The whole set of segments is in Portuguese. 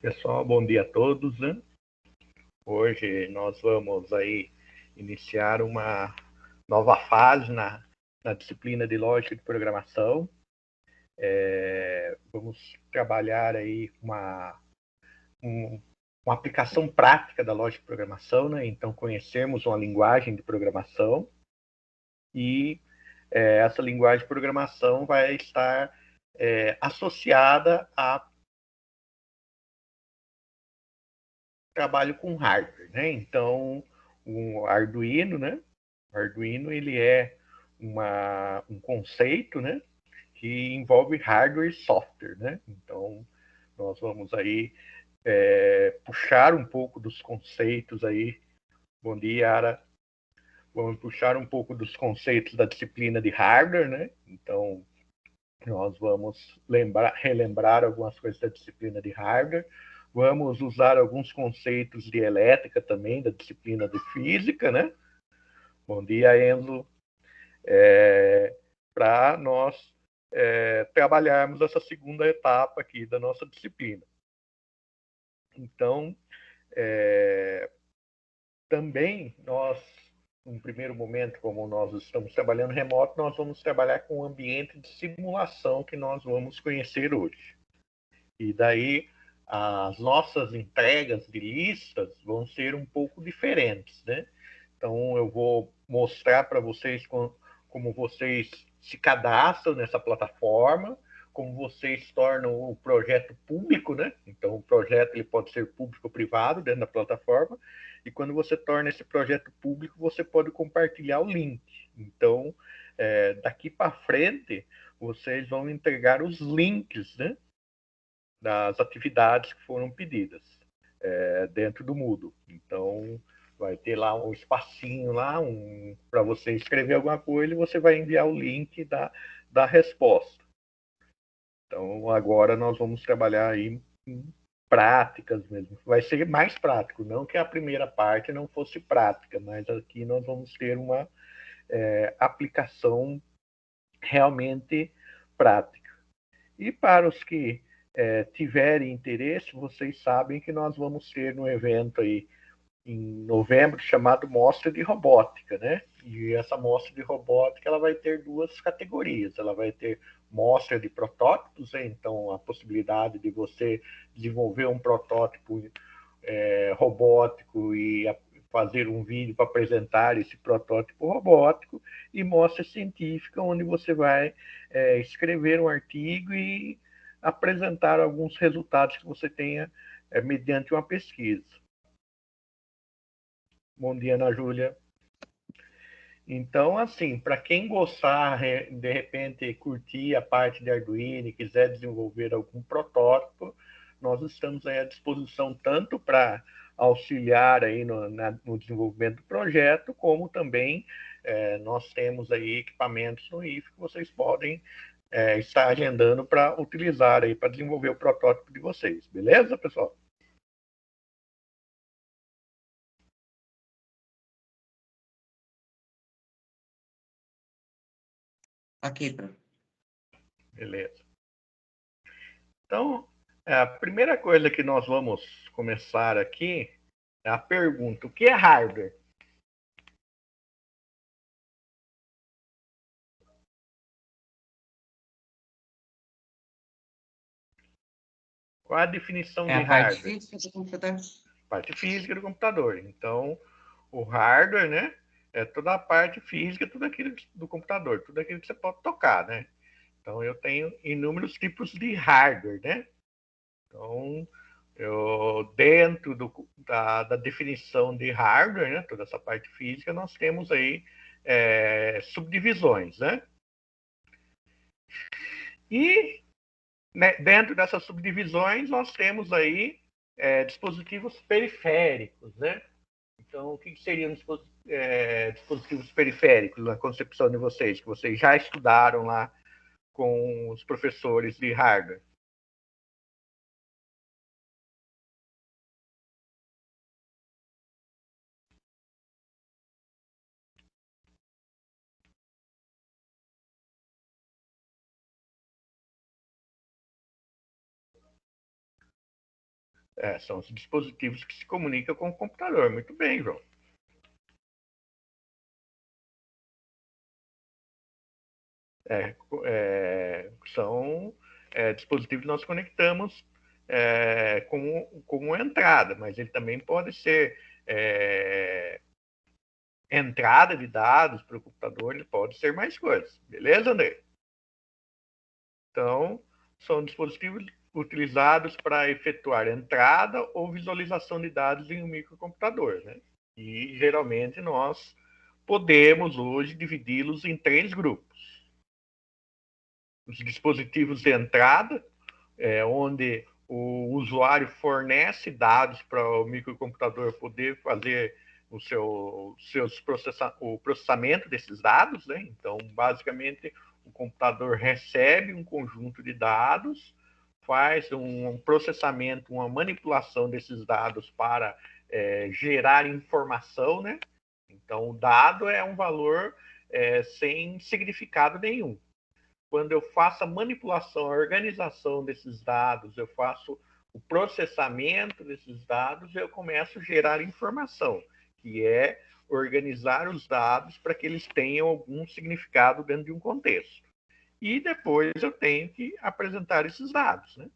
Pessoal, bom dia a todos, né? Hoje nós vamos aí iniciar uma nova fase na disciplina de lógica de programação. Vamos trabalhar aí uma aplicação prática da lógica de programação, né? Então, conhecermos uma linguagem de programação e essa linguagem de programação vai estar associada a trabalho com hardware, né? Então, o Arduino, né? O Arduino ele é um conceito, né? Que envolve hardware e software, né? Então, nós vamos aí puxar um pouco dos conceitos aí. Bom dia, Ara. Vamos puxar um pouco dos conceitos da disciplina de hardware, né? Então, nós vamos relembrar algumas coisas da disciplina de hardware. Vamos usar alguns conceitos de elétrica também, da disciplina de física, né? Bom dia, Enzo. Para nós trabalharmos essa segunda etapa aqui da nossa disciplina. Então, também nós, num primeiro momento, como nós estamos trabalhando remoto, nós vamos trabalhar com o ambiente de simulação que nós vamos conhecer hoje. E daí as nossas entregas de listas vão ser um pouco diferentes, né? Então eu vou mostrar para vocês como vocês se cadastram nessa plataforma, como vocês tornam o projeto público, né? Então o projeto ele pode ser público ou privado dentro da plataforma, e quando você torna esse projeto público, você pode compartilhar o link. Então daqui para frente vocês vão entregar os links, né? Das atividades que foram pedidas dentro do Moodle. Então, vai ter lá um espacinho lá para você escrever alguma coisa e você vai enviar o link da resposta. Então, agora nós vamos trabalhar aí em práticas mesmo. Vai ser mais prático, não que a primeira parte não fosse prática, mas aqui nós vamos ter uma aplicação realmente prática. E para os que tiverem interesse, vocês sabem que nós vamos ter um evento aí em novembro chamado Mostra de Robótica, né? E essa mostra de robótica ela vai ter duas categorias. Ela vai ter mostra de protótipos, né? Então a possibilidade de você desenvolver um protótipo robótico e fazer um vídeo para apresentar esse protótipo robótico, e mostra científica, onde você vai escrever um artigo e apresentar alguns resultados que você tenha mediante uma pesquisa. Bom dia, Ana Júlia. Então, assim, para quem gostar, de repente, curtir a parte de Arduino e quiser desenvolver algum protótipo, nós estamos aí à disposição tanto para auxiliar aí no desenvolvimento do projeto, como também nós temos aí equipamentos no IF que vocês podem estar agendando para utilizar aí para desenvolver o protótipo de vocês. Beleza, pessoal? Ok, prof. Beleza. Então, a primeira coisa que nós vamos começar aqui é a pergunta: o que é hardware? Qual a definição É de a parte hardware? física do computador? Parte física do computador. Então, o hardware, né, é toda a parte física, tudo aquilo do computador, tudo aquilo que você pode tocar, né? Então, eu tenho inúmeros tipos de hardware, né? Então, dentro da definição de hardware, né, toda essa parte física, nós temos aí subdivisões, né? E né, dentro dessas subdivisões nós temos aí dispositivos periféricos, né? Então, o que seriam dispositivos periféricos na concepção de vocês, que vocês já estudaram lá com os professores de hardware? São os dispositivos que se comunicam com o computador. Muito bem, João. São dispositivos que nós conectamos como entrada, mas ele também pode ser entrada de dados para o computador, ele pode ser mais coisas. Beleza, André? Então, são dispositivos utilizados para efetuar entrada ou visualização de dados em um microcomputador, né? E geralmente nós podemos hoje dividi-los em 3 grupos. Os dispositivos de entrada, onde o usuário fornece dados para o microcomputador poder fazer o processamento desses dados, né? Então, basicamente, o computador recebe um conjunto de dados, faz um processamento, uma manipulação desses dados para gerar informação, né? Então, o dado é um valor sem significado nenhum. Quando eu faço a manipulação, a organização desses dados, eu faço o processamento desses dados, eu começo a gerar informação, que é organizar os dados para que eles tenham algum significado dentro de um contexto. E depois eu tenho que apresentar esses dados, né?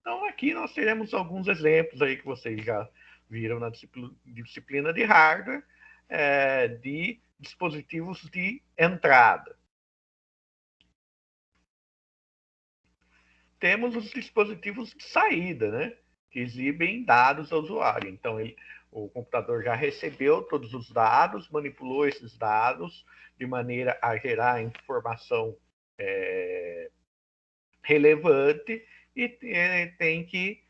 Então, aqui nós teremos alguns exemplos aí que vocês já viram na disciplina de hardware, de dispositivos de entrada. Temos os dispositivos de saída, né? Que exibem dados ao usuário. Então, o computador já recebeu todos os dados, manipulou esses dados de maneira a gerar informação relevante e tem que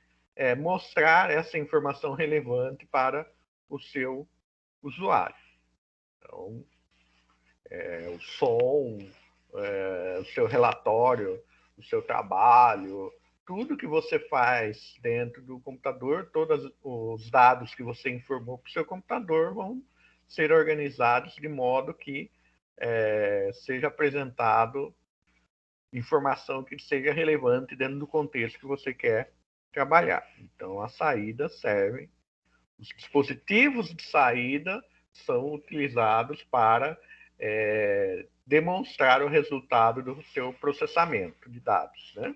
mostrar essa informação relevante para o seu usuário. Então, o som, o seu relatório, o seu trabalho, tudo que você faz dentro do computador, todos os dados que você informou para o seu computador vão ser organizados de modo que seja apresentado informação que seja relevante dentro do contexto que você quer trabalhar. Então, a saída serve, os dispositivos de saída são utilizados para demonstrar o resultado do seu processamento de dados, né?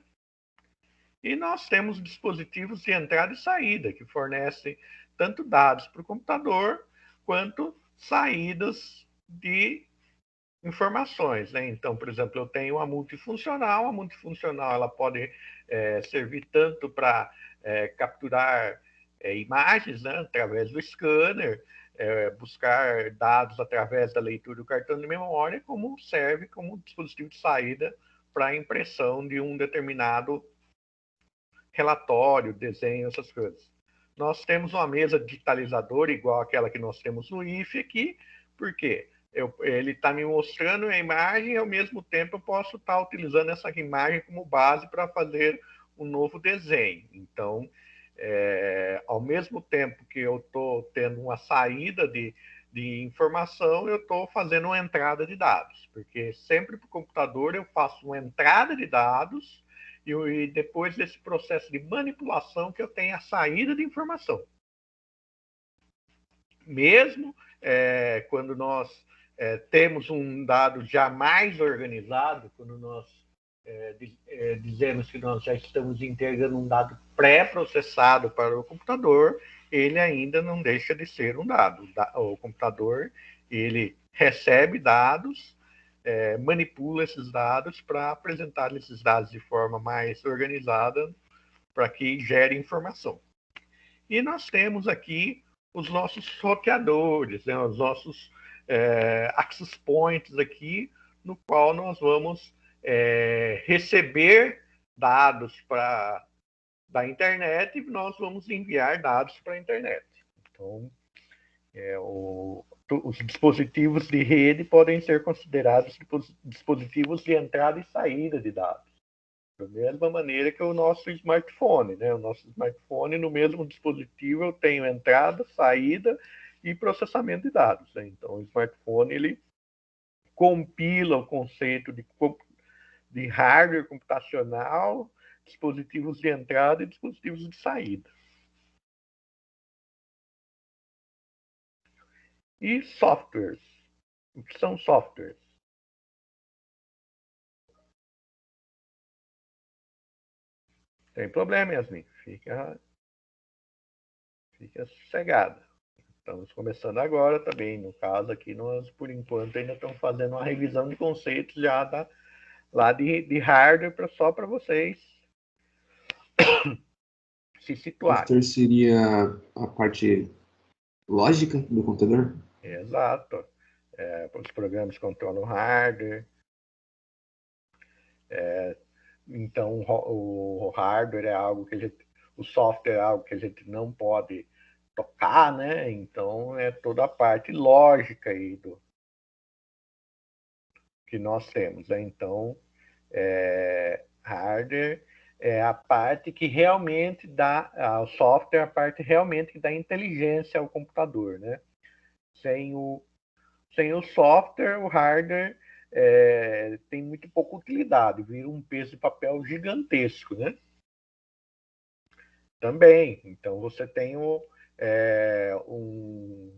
E nós temos dispositivos de entrada e saída, que fornecem tanto dados para o computador, quanto saídas de informações, né? Então, por exemplo, eu tenho a multifuncional ela pode servir tanto para capturar imagens, né, através do scanner, buscar dados através da leitura do cartão de memória, como serve como dispositivo de saída para a impressão de um determinado relatório, desenho, essas coisas. Nós temos uma mesa digitalizadora igual àquela que nós temos no IFE aqui, por quê? Ele está me mostrando a imagem e, ao mesmo tempo, eu posso estar utilizando essa imagem como base para fazer um novo desenho. Então, ao mesmo tempo que eu estou tendo uma saída de informação, eu estou fazendo uma entrada de dados, porque sempre para o computador eu faço uma entrada de dados e depois desse processo de manipulação que eu tenho a saída de informação. Mesmo quando nós temos um dado já mais organizado, quando nós dizemos que nós já estamos entregando um dado pré-processado para o computador, ele ainda não deixa de ser um dado. O computador, ele recebe dados, manipula esses dados para apresentar esses dados de forma mais organizada para que gere informação. E nós temos aqui os nossos roteadores, né, os nossos access points aqui, no qual nós vamos receber dados da internet e nós vamos enviar dados para a internet. Então, os dispositivos de rede podem ser considerados dispositivos de entrada e saída de dados. Da mesma maneira que o nosso smartphone, né? O nosso smartphone, no mesmo dispositivo, eu tenho entrada, saída e processamento de dados, né? Então, o smartphone, ele compila o conceito de hardware computacional, dispositivos de entrada e dispositivos de saída. E softwares. O que são softwares? Tem problema, Yasmin. Fica sossegada. Estamos começando agora também. No caso aqui, nós, por enquanto, ainda estamos fazendo uma revisão de conceitos já lá de hardware só para vocês se situarem. Software seria a parte lógica do computador? Exato. Os programas que controlam o hardware. Então, o hardware é algo que o software é algo que a gente não pode tocar, né? Então, é toda a parte lógica aí que nós temos, né? Então, hardware é a parte que realmente dá, o software é a parte realmente que dá inteligência ao computador, né? Sem o software, o hardware tem muito pouca utilidade, vira um peso de papel gigantesco, né? Também. Então, você tem um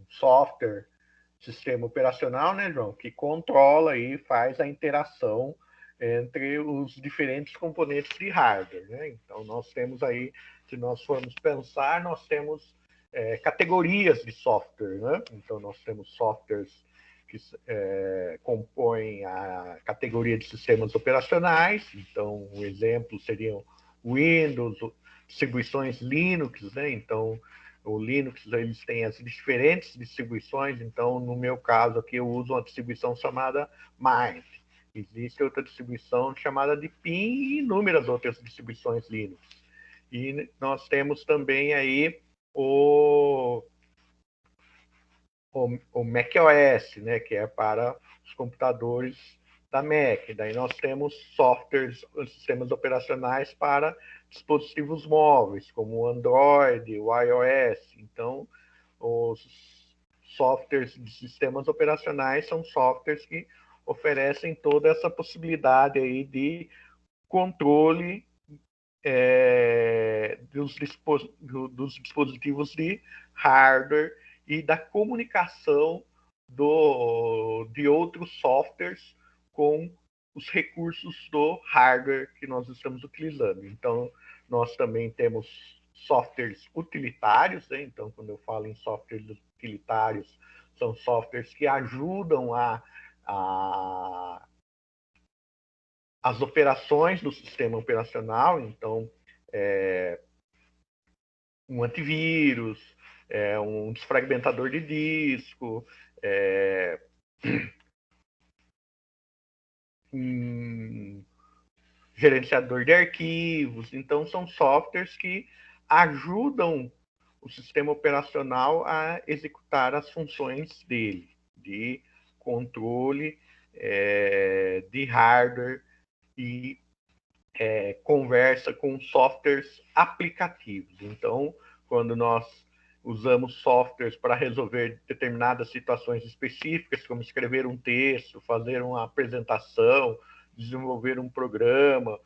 software, sistema operacional, né, João, que controla e faz a interação entre os diferentes componentes de hardware, né? Então, nós temos aí, se nós formos pensar, nós temos categorias de software, né? Então, nós temos softwares que compõem a categoria de sistemas operacionais. Então, um exemplo seriam Windows, distribuições Linux, né? Então, o Linux, eles têm as diferentes distribuições. Então, no meu caso aqui, eu uso uma distribuição chamada Mint. Existe outra distribuição chamada de Pin e inúmeras outras distribuições Linux. E nós temos também aí o macOS, né, que é para os computadores da Mac. Daí nós temos softwares, sistemas operacionais para dispositivos móveis, como o Android, o iOS. Então, os softwares de sistemas operacionais são softwares que oferecem toda essa possibilidade aí de controle dos dispositivos de hardware e da comunicação de outros softwares com os recursos do hardware que nós estamos utilizando. Então, nós também temos softwares utilitários, né? Então, quando eu falo em softwares utilitários, são softwares que ajudam as operações do sistema operacional. Então, um antivírus, um desfragmentador de disco, um gerenciador de arquivos. Então, são softwares que ajudam o sistema operacional a executar as funções dele, de controle de hardware e conversa com softwares aplicativos. Então, quando nós usamos softwares para resolver determinadas situações específicas, como escrever um texto, fazer uma apresentação, desenvolver um programa,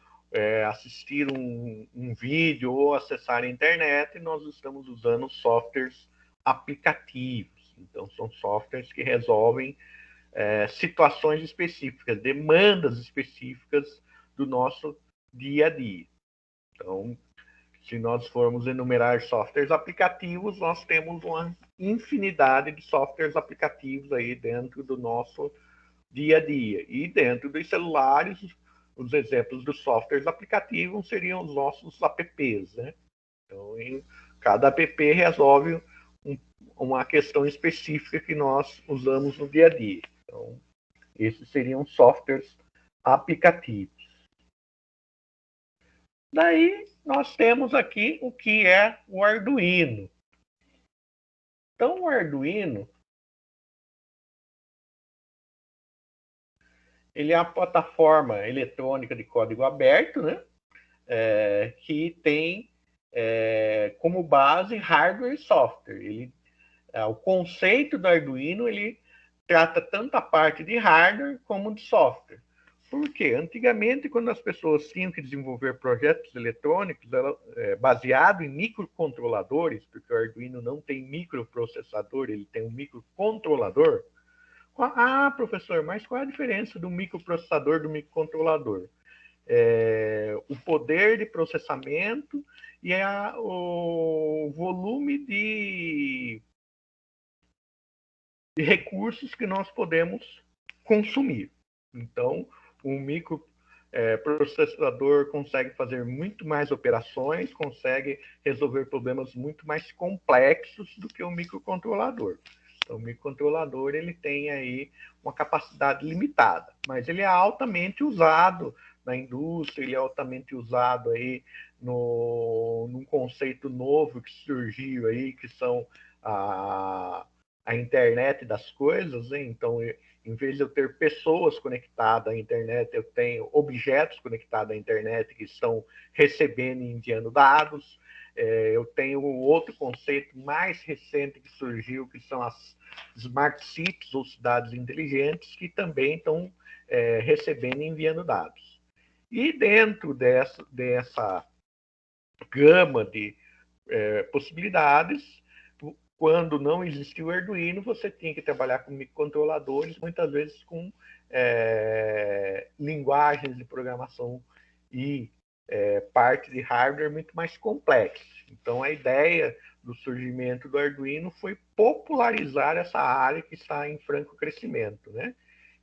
assistir um vídeo ou acessar a internet, nós estamos usando softwares aplicativos. Então, são softwares que resolvem situações específicas, demandas específicas do nosso dia a dia. Então, se nós formos enumerar softwares aplicativos, nós temos uma infinidade de softwares aplicativos aí dentro do nosso dia a dia. E dentro dos celulares, os exemplos dos softwares aplicativos seriam os nossos apps, né? Então, cada app resolve uma questão específica que nós usamos no dia a dia. Então, esses seriam softwares aplicativos. Daí, nós temos aqui o que é o Arduino. Então, o Arduino, ele é uma plataforma eletrônica de código aberto, né? Que tem como base hardware e software. O conceito do Arduino, ele trata tanto a parte de hardware como de software. Por quê? Antigamente, quando as pessoas tinham que desenvolver projetos eletrônicos baseado em microcontroladores, porque o Arduino não tem microprocessador, ele tem um microcontrolador. Professor, mas qual a diferença do microprocessador do microcontrolador? O poder de processamento e o volume de recursos que nós podemos consumir. Então, o microprocessador consegue fazer muito mais operações, consegue resolver problemas muito mais complexos do que o microcontrolador. Então, o microcontrolador ele tem aí uma capacidade limitada, mas ele é altamente usado na indústria, ele é altamente usado aí num conceito novo que surgiu aí, que são a internet das coisas, hein? Então, em vez de eu ter pessoas conectadas à internet, eu tenho objetos conectados à internet que estão recebendo e enviando dados. Eu tenho outro conceito mais recente que surgiu, que são as smart cities, ou cidades inteligentes, que também estão recebendo e enviando dados. E dentro dessa gama de possibilidades, quando não existia o Arduino, você tinha que trabalhar com microcontroladores, muitas vezes com linguagens de programação e parte de hardware muito mais complexas. Então, a ideia do surgimento do Arduino foi popularizar essa área que está em franco crescimento, né?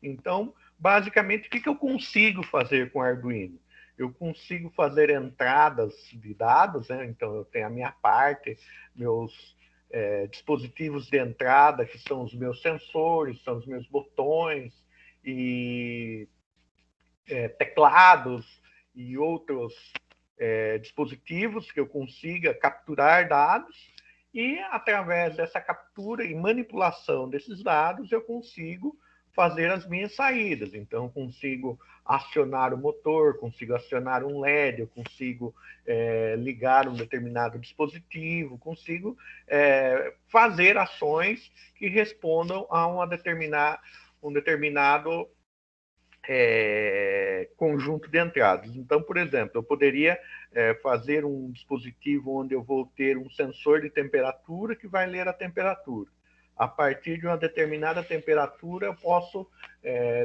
Então, basicamente, o que eu consigo fazer com o Arduino? Eu consigo fazer entradas de dados, né? Então, eu tenho a minha parte, meus dispositivos de entrada, que são os meus sensores, são os meus botões e teclados e outros dispositivos que eu consiga capturar dados, e através dessa captura e manipulação desses dados eu consigo fazer as minhas saídas. Então, eu consigo acionar o motor, consigo acionar um LED, eu consigo ligar um determinado dispositivo, consigo fazer ações que respondam a um determinado conjunto de entradas. Então, por exemplo, eu poderia fazer um dispositivo onde eu vou ter um sensor de temperatura que vai ler a temperatura. A partir de uma determinada temperatura, eu posso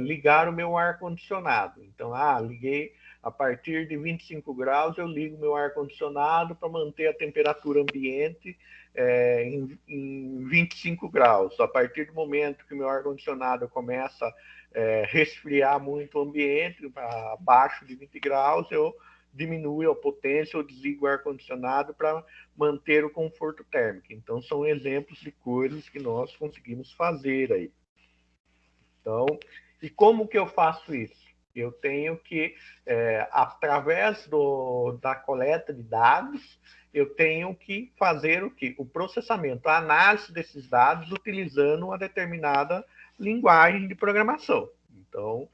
ligar o meu ar-condicionado. Então, liguei a partir de 25 graus, eu ligo o meu ar-condicionado para manter a temperatura ambiente em 25 graus. A partir do momento que o meu ar-condicionado começa resfriar muito o ambiente, abaixo de 20 graus, eu diminuo a potência ou desligo o ar-condicionado para manter o conforto térmico. Então, são exemplos de coisas que nós conseguimos fazer aí. Então, e como que eu faço isso? Eu tenho que, através da coleta de dados, eu tenho que fazer o quê? O processamento, a análise desses dados utilizando uma determinada linguagem de programação. Então,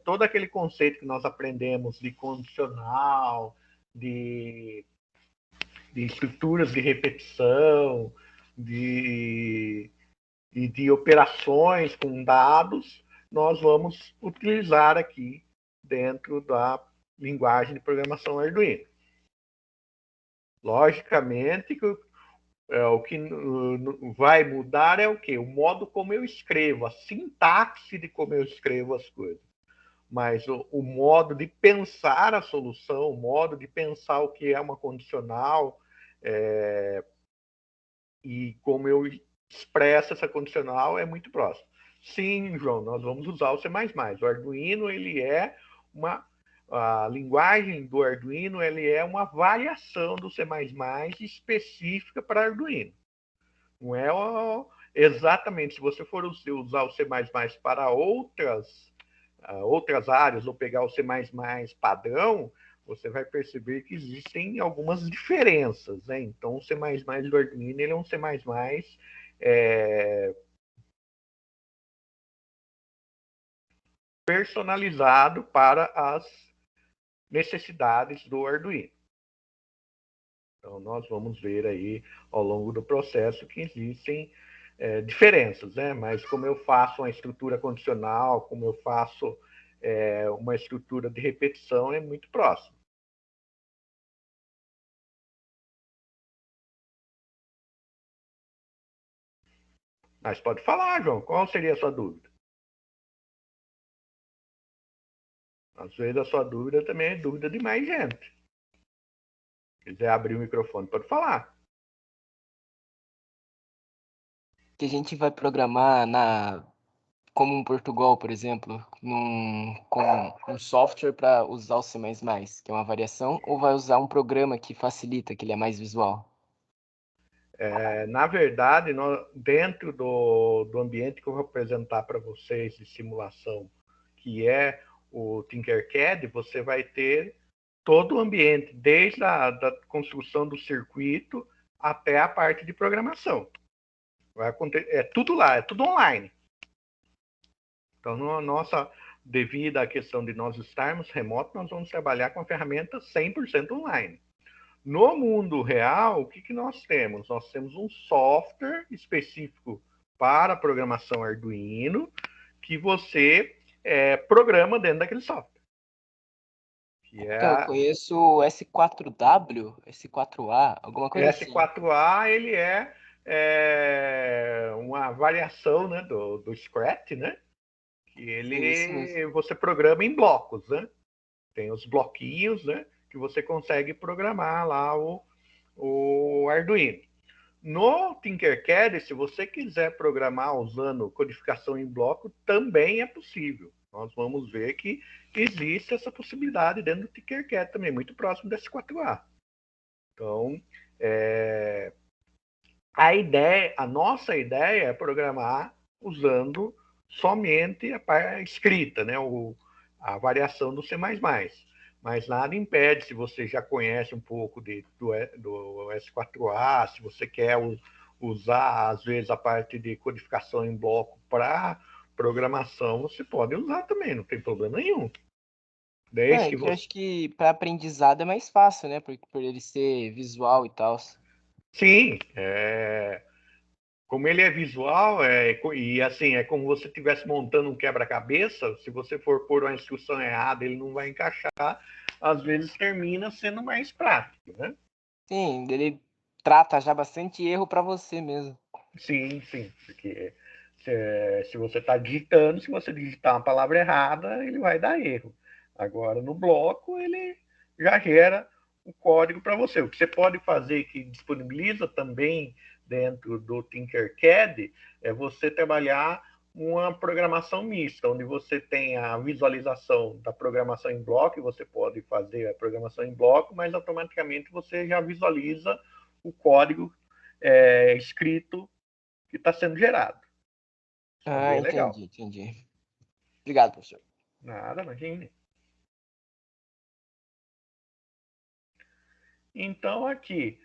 todo aquele conceito que nós aprendemos de condicional, de estruturas de repetição, de operações com dados, nós vamos utilizar aqui dentro da linguagem de programação Arduino. Logicamente, o que vai mudar é o quê? O modo como eu escrevo, a sintaxe de como eu escrevo as coisas. Mas o modo de pensar a solução, o modo de pensar o que é uma condicional e como eu expresso essa condicional é muito próximo. Sim, João, nós vamos usar o C++. O Arduino, ele é a linguagem do Arduino, ele é uma variação do C++ específica para Arduino. Não é exatamente, se você for usar o C++ para outras áreas ou pegar o C++ padrão, você vai perceber que existem algumas diferenças, né? Então, o C++ do Arduino ele é um C++ personalizado para as necessidades do Arduino. Então, nós vamos ver aí ao longo do processo que existem diferenças, né? Mas como eu faço uma estrutura condicional, como eu faço uma estrutura de repetição é muito próxima. Mas pode falar, João, qual seria a sua dúvida? Às vezes a sua dúvida também é dúvida de mais gente. Se quiser abrir o microfone, pode falar. Que a gente vai programar como um Portugal, por exemplo, com um software para usar o C++, que é uma variação, ou vai usar um programa que facilita, que ele é mais visual? Na verdade, dentro do ambiente que eu vou apresentar para vocês de simulação, que é o Tinkercad, você vai ter todo o ambiente, desde da construção do circuito até a parte de programação. Vai acontecer, é tudo lá, é tudo online. Então, devido à questão de nós estarmos remoto, nós vamos trabalhar com a ferramenta 100% online. No mundo real, o que nós temos? Nós temos um software específico para programação Arduino que você programa dentro daquele software. Então, eu conheço o S4W, S4A, alguma coisa assim. S4A, ele é uma variação, né, do Scratch, né? Que você programa em blocos, né? Tem os bloquinhos, né? Que você consegue programar lá o Arduino. No Tinkercad, se você quiser programar usando codificação em bloco, também é possível. Nós vamos ver que existe essa possibilidade dentro do Tinkercad também, muito próximo do S4A. Então, a nossa ideia é programar usando somente a escrita, né? A variação do C++. Mas nada impede, se você já conhece um pouco do S4A, se você quer usar, às vezes, a parte de codificação em bloco para programação, você pode usar também, não tem problema nenhum. Eu acho que para aprendizado é mais fácil, né? Por ele ser visual e tal. Sim, como ele é visual, e assim, é como se você estivesse montando um quebra-cabeça, se você for pôr uma instrução errada, ele não vai encaixar, às vezes termina sendo mais prático, né? Sim, ele trata já bastante erro para você mesmo. Sim, porque se você está digitando, se você digitar uma palavra errada, ele vai dar erro. Agora, no bloco, ele já gera o código para você. O que você pode fazer, que disponibiliza também dentro do Tinkercad, é você trabalhar uma programação mista, onde você tem a visualização da programação em bloco, e você pode fazer a programação em bloco, mas automaticamente você já visualiza o código escrito que está sendo gerado. Isso é bem legal. Entendi. Obrigado, professor. Nada, imagine. Então, aqui,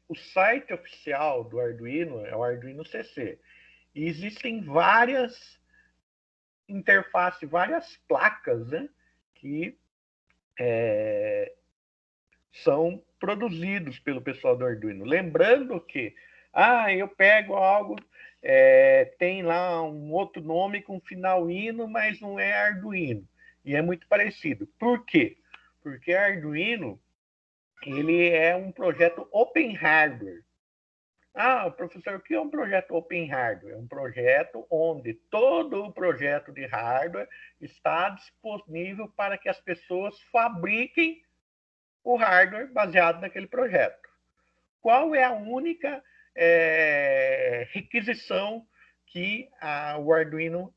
o site oficial do Arduino é o Arduino CC. E existem várias interfaces, várias placas, né, que são produzidos pelo pessoal do Arduino. Lembrando que, eu pego algo, tem lá um outro nome com final Ino, mas não é Arduino. E é muito parecido. Por quê? Porque Arduino, ele é um projeto open hardware. Professor, o que é um projeto open hardware? É um projeto onde todo o projeto de hardware está disponível para que as pessoas fabriquem o hardware baseado naquele projeto. Qual é a única requisição que o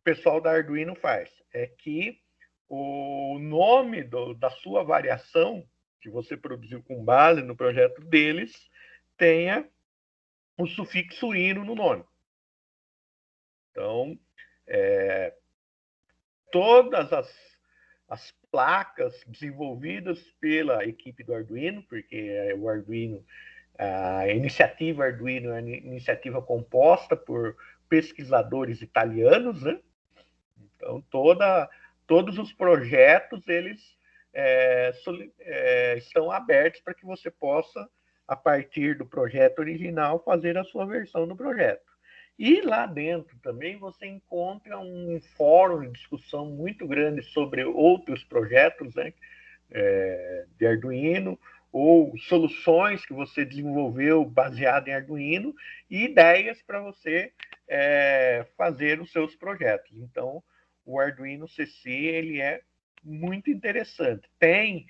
pessoal da Arduino faz? É que o nome da sua variação, que você produziu com base no projeto deles, tenha o sufixo ino no nome. Então, todas as placas desenvolvidas pela equipe do Arduino, porque o Arduino, a iniciativa Arduino é uma iniciativa composta por pesquisadores italianos, né? Então, todos os projetos, eles estão abertos para que você possa, a partir do projeto original, fazer a sua versão do projeto. E lá dentro também você encontra um fórum de discussão muito grande sobre outros projetos, né, de Arduino, ou soluções que você desenvolveu baseado em Arduino e ideias para você fazer os seus projetos. Então, o Arduino CC ele é muito interessante. Tem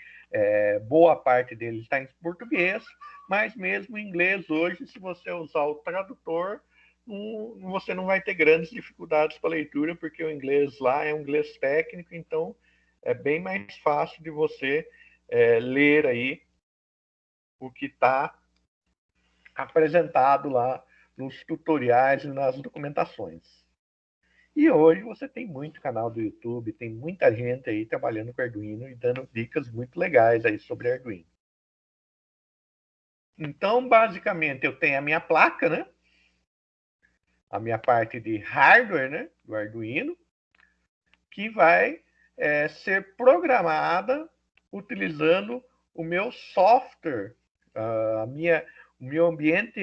boa parte dele está em português, mas mesmo em inglês hoje, se você usar o tradutor, você não vai ter grandes dificuldades com a leitura, porque o inglês lá é um inglês técnico, então é bem mais fácil de você ler aí o que está apresentado lá nos tutoriais e nas documentações. E hoje você tem muito canal do YouTube, tem muita gente aí trabalhando com Arduino e dando dicas muito legais aí sobre Arduino. Então, basicamente, eu tenho a minha placa, né? A minha parte de hardware, né? Do Arduino, que vai ser programada utilizando o meu software, o meu ambiente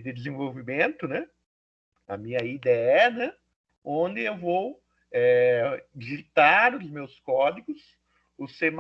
de desenvolvimento, né? A minha IDE, né? Onde eu vou digitar os meus códigos. O C++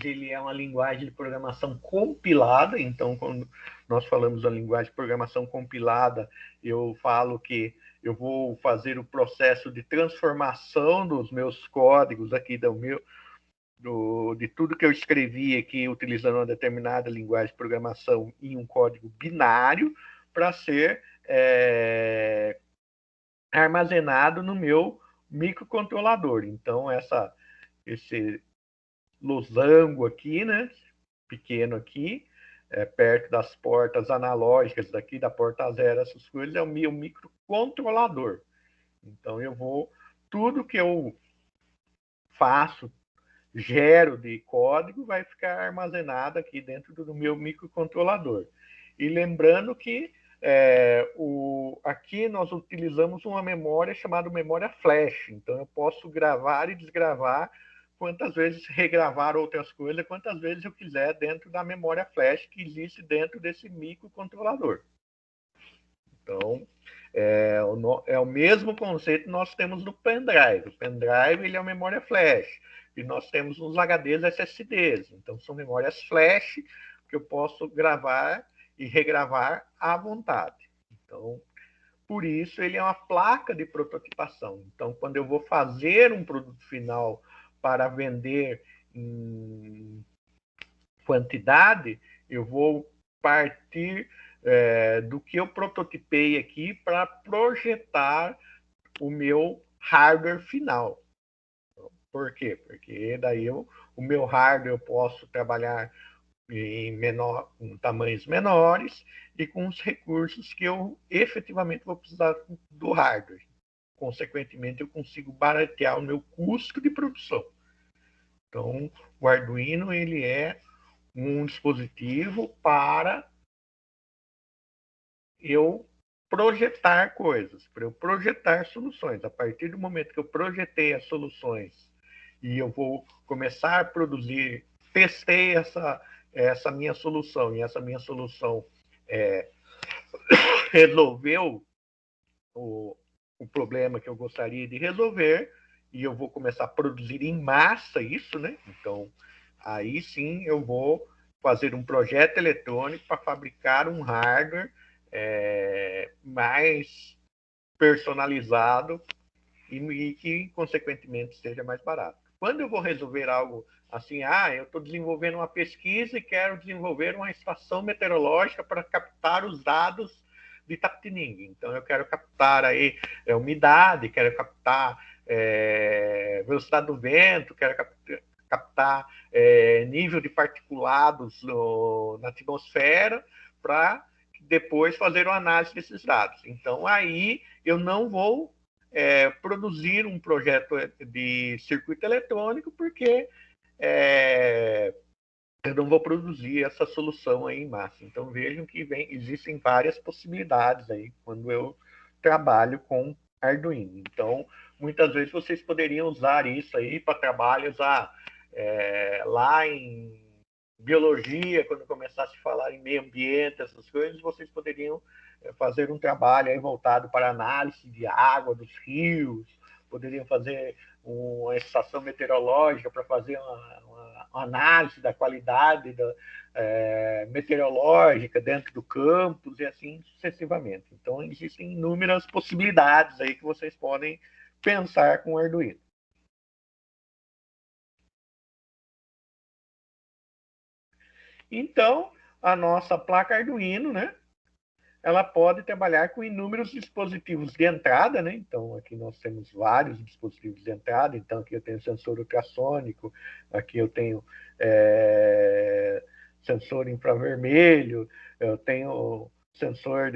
ele é uma linguagem de programação compilada, então quando nós falamos da linguagem de programação compilada, eu falo que eu vou fazer o processo de transformação dos meus códigos aqui de tudo que eu escrevi aqui utilizando uma determinada linguagem de programação em um código binário para ser armazenado no meu microcontrolador. Então, esse losango aqui, né, pequeno aqui, perto das portas analógicas daqui, da porta zero, essas coisas, é o meu microcontrolador. Então, tudo que eu faço, gero de código, vai ficar armazenado aqui dentro do meu microcontrolador. E lembrando que aqui nós utilizamos uma memória chamada memória flash. Então, eu posso gravar e desgravar quantas vezes, regravar outras coisas, quantas vezes eu quiser dentro da memória flash que existe dentro desse microcontrolador. Então, é o mesmo conceito que nós temos no pendrive. O pendrive ele é uma memória flash. E nós temos uns HDs SSDs. Então, são memórias flash que eu posso gravar e regravar à vontade. Então, por isso, ele é uma placa de prototipação. Então, quando eu vou fazer um produto final para vender em quantidade, eu vou partir do que eu prototipei aqui para projetar o meu hardware final. Por quê? Porque daí o meu hardware eu posso trabalhar com tamanhos menores e com os recursos que eu efetivamente vou precisar do hardware. Consequentemente, eu consigo baratear o meu custo de produção. Então, o Arduino ele é um dispositivo para eu projetar coisas, para eu projetar soluções. A partir do momento que eu projetei as soluções e eu vou começar a produzir, testei essa minha solução, e essa minha solução resolveu o problema que eu gostaria de resolver, e eu vou começar a produzir em massa isso, né? Então, aí sim eu vou fazer um projeto eletrônico para fabricar um hardware mais personalizado e que, consequentemente, seja mais barato. Quando eu vou resolver algo assim, eu estou desenvolvendo uma pesquisa e quero desenvolver uma estação meteorológica para captar os dados de Tapetininga. Então, eu quero captar aí umidade, quero captar velocidade do vento, quero captar nível de particulados na atmosfera para depois fazer uma análise desses dados. Então, aí eu não vou produzir um projeto de circuito eletrônico, porque eu não vou produzir essa solução aí em massa. Então, vejam que existem várias possibilidades aí quando eu trabalho com Arduino. Então, muitas vezes vocês poderiam usar isso aí para trabalhos lá em biologia, quando começasse a falar em meio ambiente, essas coisas, vocês poderiam fazer um trabalho aí voltado para análise de água dos rios, poderiam fazer uma estação meteorológica para fazer uma análise da qualidade meteorológica dentro do campus e assim sucessivamente. Então, existem inúmeras possibilidades aí que vocês podem pensar com o Arduino. Então, a nossa placa Arduino, né, ela pode trabalhar com inúmeros dispositivos de entrada, né? Então, aqui nós temos vários dispositivos de entrada. Então, aqui eu tenho sensor ultrassônico, aqui eu tenho sensor infravermelho, eu tenho sensor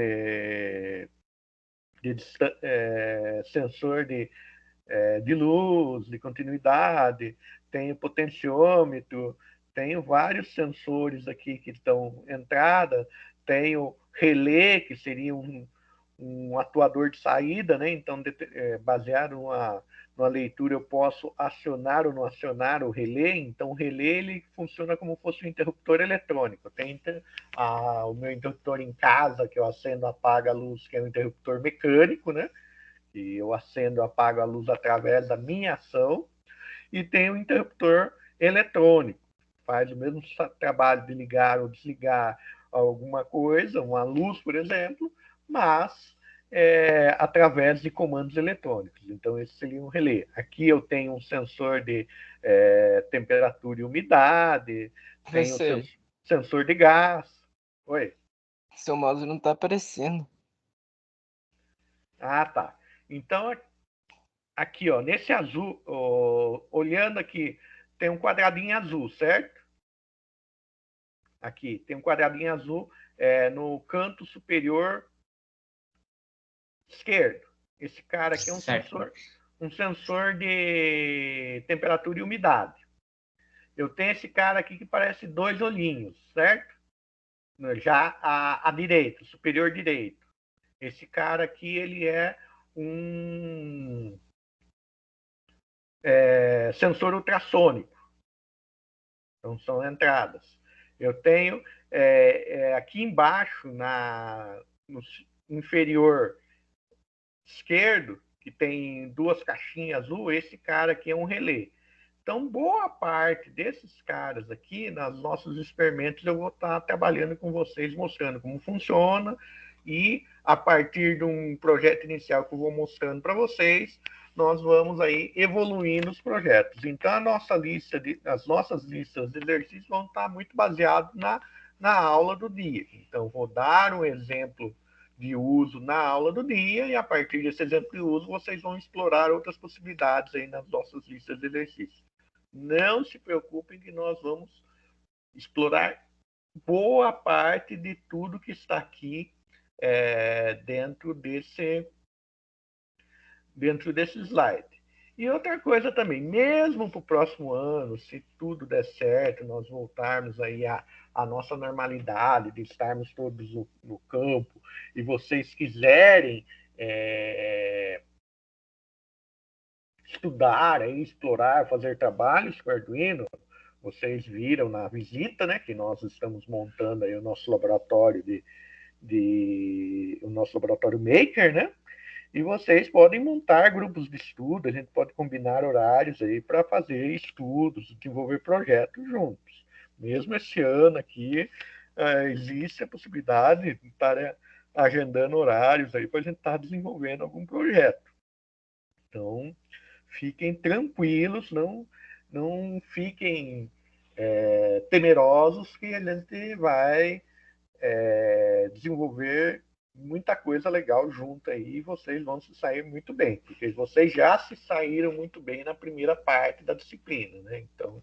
sensor de luz, de continuidade, tenho potenciômetro, tenho vários sensores aqui que estão entrada, tenho relé, que seria um atuador de saída, né? Então, baseado numa leitura, eu posso acionar ou não acionar o relé. Então, o relé ele funciona como se fosse um interruptor eletrônico. Tem o meu interruptor em casa, que eu acendo, apago a luz, que é um interruptor mecânico, né? E eu acendo, apago a luz através da minha ação, e tem o interruptor eletrônico, faz o mesmo trabalho de ligar ou desligar alguma coisa, uma luz, por exemplo, mas através de comandos eletrônicos. Então, esse seria um relé. Aqui eu tenho um sensor de temperatura e umidade, tenho sensor de gás. Oi? Seu mouse não tá aparecendo. Ah, tá. Então, aqui, ó, nesse azul, ó, olhando aqui, tem um quadradinho azul, certo? Aqui, tem um quadradinho azul no canto superior esquerdo. Esse cara aqui é um sensor de temperatura e umidade. Eu tenho esse cara aqui que parece dois olhinhos, certo? Já à direita, superior direito. Esse cara aqui, ele é um sensor ultrassônico. Então, são entradas. Eu tenho aqui embaixo, no inferior esquerdo, que tem duas caixinhas azul, esse cara aqui é um relé. Então, boa parte desses caras aqui, nos nossos experimentos, eu vou estar trabalhando com vocês, mostrando como funciona, e a partir de um projeto inicial que eu vou mostrando para vocês, nós vamos aí evoluindo os projetos. Então, as nossas listas de exercícios vão estar muito baseadas na aula do dia. Então, vou dar um exemplo de uso na aula do dia, e a partir desse exemplo de uso, vocês vão explorar outras possibilidades aí nas nossas listas de exercícios. Não se preocupem que nós vamos explorar boa parte de tudo que está aqui dentro desse slide. E outra coisa também, mesmo para o próximo ano, se tudo der certo, nós voltarmos aí à nossa normalidade, de estarmos todos no campo, e vocês quiserem estudar, explorar, fazer trabalhos com Arduino, vocês viram na visita, né, que nós estamos montando aí o nosso laboratório o nosso laboratório Maker, né? E vocês podem montar grupos de estudo, a gente pode combinar horários aí para fazer estudos, desenvolver projetos juntos. Mesmo esse ano aqui, existe a possibilidade de estar agendando horários aí para a gente estar desenvolvendo algum projeto. Então, fiquem tranquilos, não fiquem temerosos, que a gente vai desenvolver muita coisa legal junto aí, e vocês vão se sair muito bem, porque vocês já se saíram muito bem na primeira parte da disciplina, né? Então,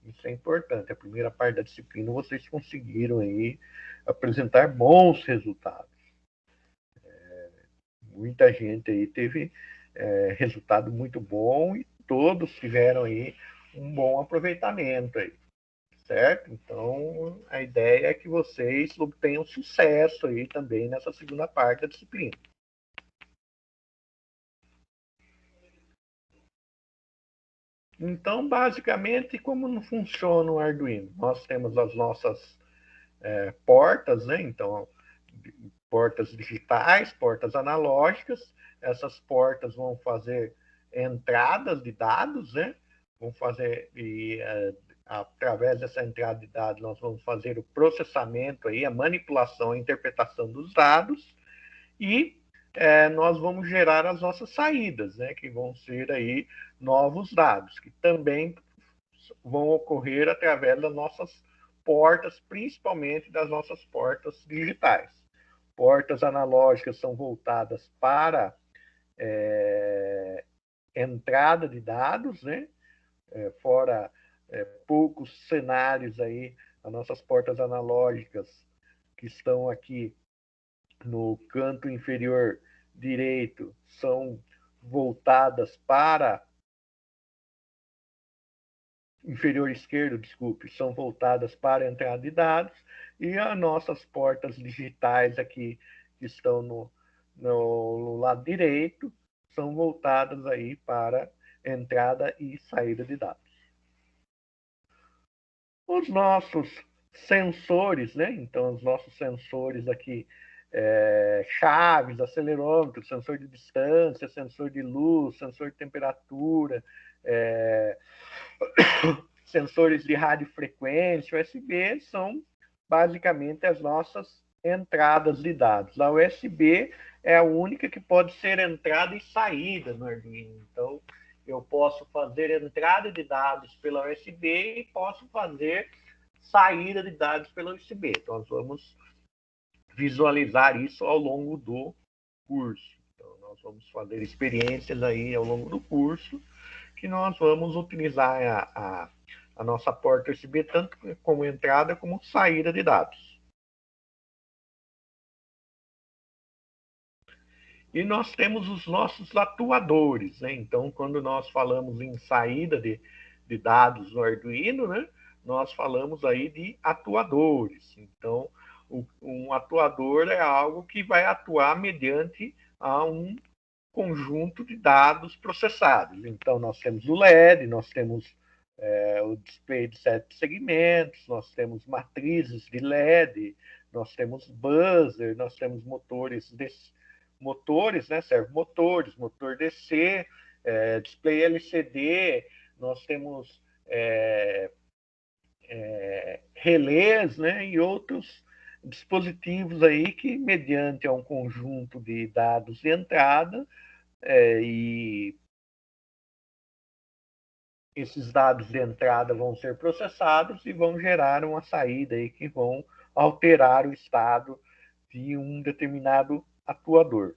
isso é importante. A primeira parte da disciplina vocês conseguiram aí apresentar bons resultados. Muita gente aí teve resultado muito bom, e todos tiveram aí um bom aproveitamento aí, certo? Então, a ideia é que vocês obtenham sucesso aí também nessa segunda parte da disciplina. Então, basicamente, como não funciona o Arduino? Nós temos as nossas portas, né? Então, portas digitais, portas analógicas. Essas portas vão fazer entradas de dados, né? Vão fazer através dessa entrada de dados nós vamos fazer o processamento aí, a manipulação, a interpretação dos dados e nós vamos gerar as nossas saídas, né? Que vão ser aí novos dados, que também vão ocorrer através das nossas portas, principalmente das nossas portas digitais. Portas analógicas são voltadas para entrada de dados, né? Fora poucos cenários aí, as nossas portas analógicas que estão aqui no canto inferior direito são voltadas para inferior esquerdo, desculpe, são voltadas para a entrada de dados, e as nossas portas digitais aqui, que estão no lado direito, são voltadas aí para entrada e saída de dados. Os nossos sensores, né? Então, os nossos sensores aqui, chaves, acelerômetro, sensor de distância, sensor de luz, sensor de temperatura, sensores de radiofrequência, USB, são basicamente as nossas entradas de dados. A USB é a única que pode ser entrada e saída no Arduino. Então, eu posso fazer entrada de dados pela USB e posso fazer saída de dados pela USB. Então, nós vamos visualizar isso ao longo do curso. Então, nós vamos fazer experiências aí ao longo do curso, que nós vamos utilizar a nossa porta USB tanto como entrada como saída de dados. E nós temos os nossos atuadores, né? Então, quando nós falamos em saída de dados no Arduino, né? Nós falamos aí de atuadores. Então, um atuador é algo que vai atuar mediante a um conjunto de dados processados. Então, nós temos o LED, nós temos o display de 7 segmentos, nós temos matrizes de LED, nós temos buzzer, nós temos motores, né, servomotores, motor DC, display LCD, nós temos relés, né, e outros dispositivos aí que, mediante um conjunto de dados de entrada, e esses dados de entrada vão ser processados e vão gerar uma saída aí que vão alterar o estado de um determinado atuador.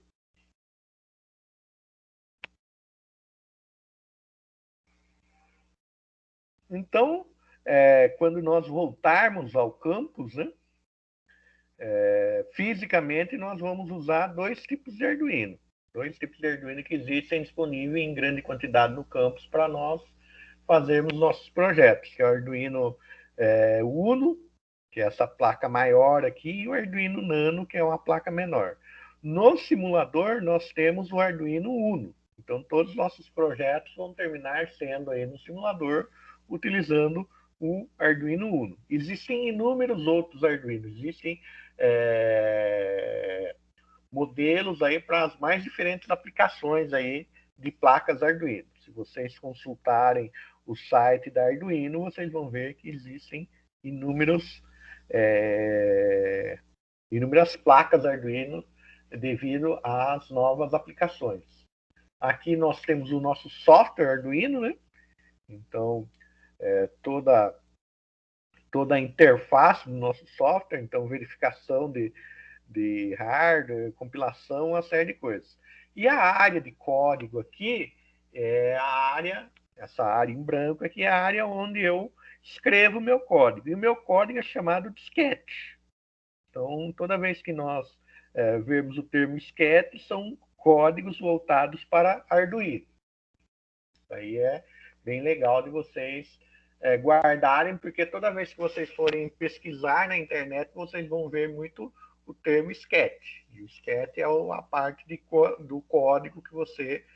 Então, quando nós voltarmos ao campus, né, fisicamente nós vamos usar dois tipos de Arduino. Dois tipos de Arduino que existem disponíveis em grande quantidade no campus para nós fazermos nossos projetos, que é o Arduino Uno, que é essa placa maior aqui, e o Arduino Nano, que é uma placa menor. No simulador, nós temos o Arduino Uno. Então, todos os nossos projetos vão terminar sendo aí no simulador, utilizando o Arduino Uno. Existem inúmeros outros Arduinos, existem modelos aí para as mais diferentes aplicações aí de placas Arduino. Se vocês consultarem o site da Arduino, vocês vão ver que existem inúmeras placas Arduino devido às novas aplicações. Aqui nós temos o nosso software Arduino, né? Então, toda a interface do nosso software, então verificação de hardware, compilação, uma série de coisas. E a área de código aqui é essa área em branco aqui é a área onde eu escrevo o meu código. E o meu código é chamado disquete. Então, toda vez que nós vemos o termo disquete, são códigos voltados para Arduino. Isso aí é bem legal de vocês guardarem, porque toda vez que vocês forem pesquisar na internet, vocês vão ver muito o termo sketch. E o sketch é a parte do código que você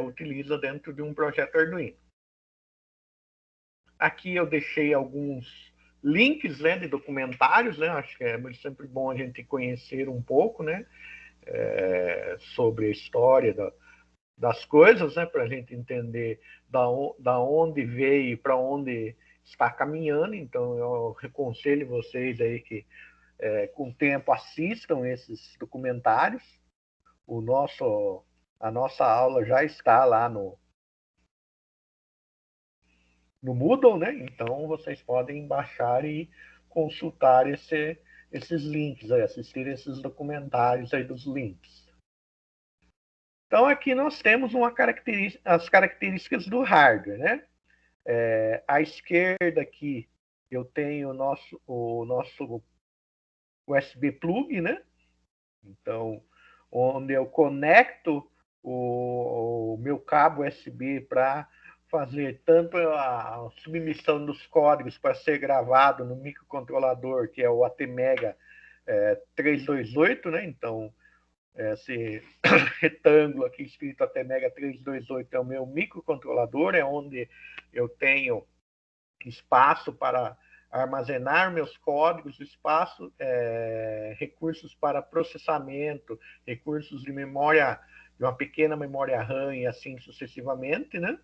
utiliza dentro de um projeto Arduino. Aqui eu deixei alguns links, né, de documentários, né? Acho que é sempre bom a gente conhecer um pouco, né, sobre a história das coisas, né, para a gente entender da onde veio e para onde está caminhando. Então, eu aconselho vocês aí que, com o tempo, assistam esses documentários. A nossa aula já está lá no Moodle, né? Então, vocês podem baixar e consultar esses links, assistir esses documentários aí dos links. Então, aqui nós temos as características do hardware, né? À esquerda aqui eu tenho o nosso USB plug, né? Então, onde eu conecto o meu cabo USB para fazer tanto a submissão dos códigos para ser gravado no microcontrolador, que é o ATmega 328, né? Então, esse retângulo aqui escrito ATmega 328 é o meu microcontrolador, é onde eu tenho espaço para armazenar meus códigos, espaço, recursos para processamento, recursos de memória, de uma pequena memória RAM e assim sucessivamente, né?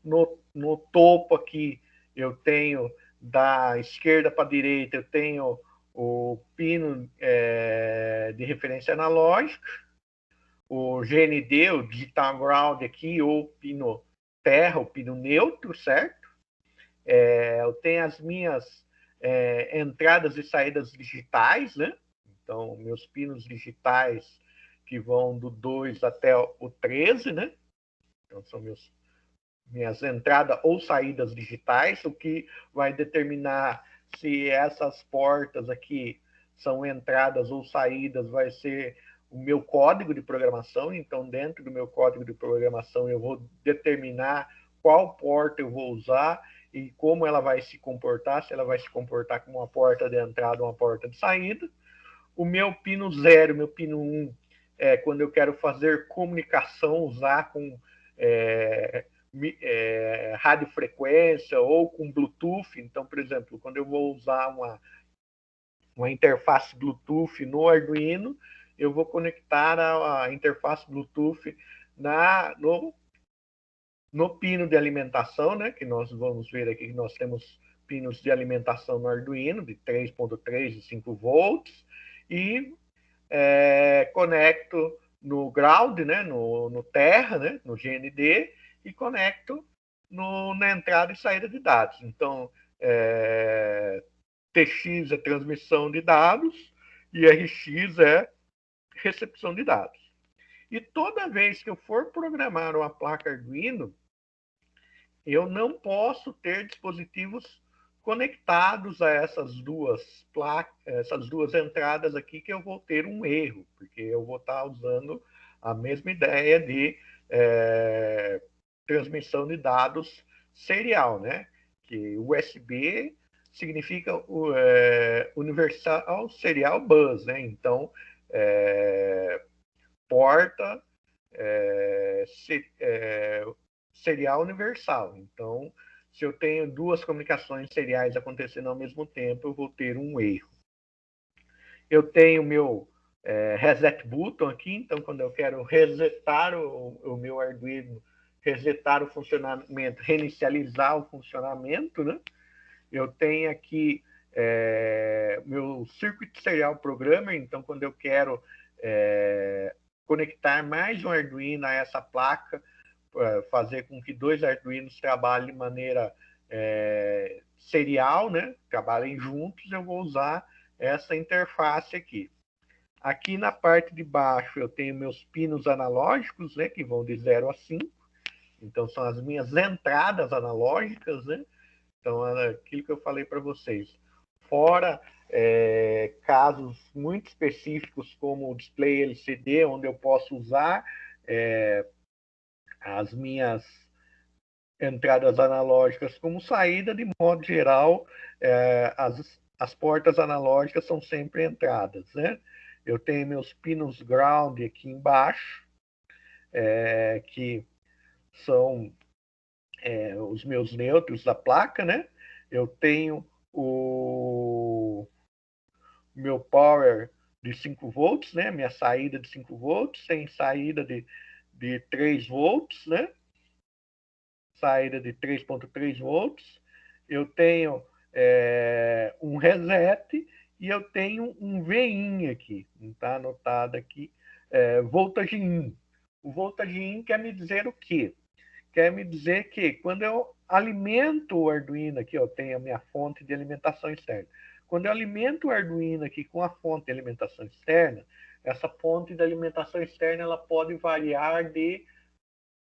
No topo aqui eu tenho, da esquerda para a direita, eu tenho o pino de referência analógica, o GND, o Digital Ground aqui, ou pino terra, o pino neutro, certo? Eu tenho as minhas entradas e saídas digitais, né? Então, meus pinos digitais que vão do 2 até o 13, né? Então, são minhas entradas ou saídas digitais, o que vai determinar se essas portas aqui são entradas ou saídas, vai ser o meu código de programação. Então, dentro do meu código de programação, eu vou determinar qual porta eu vou usar e como ela vai se comportar, se ela vai se comportar como uma porta de entrada ou uma porta de saída. O meu pino 0, meu pino 1, quando eu quero fazer comunicação, usar com radiofrequência ou com Bluetooth. Então, por exemplo, quando eu vou usar uma interface Bluetooth no Arduino, eu vou conectar a interface Bluetooth no pino de alimentação, né? Que nós vamos ver aqui que nós temos pinos de alimentação no Arduino de 3.3 e 5 volts, e conecto no ground, né? no terra, né? No GND, e conecto na entrada e saída de dados. Então, TX é transmissão de dados e RX é recepção de dados. E toda vez que eu for programar uma placa Arduino, eu não posso ter dispositivos conectados a essas duas entradas aqui, que eu vou ter um erro, porque eu vou estar usando a mesma ideia de transmissão de dados serial, né? Que USB significa Universal Serial Bus, né? Então, porta serial universal. Então, se eu tenho duas comunicações seriais acontecendo ao mesmo tempo, eu vou ter um erro. Eu tenho meu reset button aqui, então quando eu quero resetar o meu Arduino, resetar o funcionamento, reinicializar o funcionamento, né? Eu tenho aqui meu Circuit Serial Programmer, então quando eu quero conectar mais um Arduino a essa placa, fazer com que dois Arduinos trabalhem de maneira serial, né? Trabalhem juntos, eu vou usar essa interface aqui. Aqui na parte de baixo eu tenho meus pinos analógicos, né? Que vão de 0 a 5. Então são as minhas entradas analógicas, né? Então, aquilo que eu falei para vocês. Fora casos muito específicos, como o display LCD, onde eu posso usar as minhas entradas analógicas como saída, de modo geral, as portas analógicas são sempre entradas, né? Eu tenho meus pinos ground aqui embaixo, que são os meus nêutrons da placa, né? Eu tenho o meu power de 5 volts, né? Minha saída de 5 volts, sem saída de 3 volts, né? Saída de 3,3 volts. Eu tenho um reset e eu tenho um VIN aqui, não está anotado aqui, voltage in. O voltage in quer me dizer o quê? Quer me dizer que quando eu alimento o Arduino aqui, eu tenho a minha fonte de alimentação externa. Quando eu alimento o Arduino aqui com a fonte de alimentação externa, essa fonte de alimentação externa ela pode variar de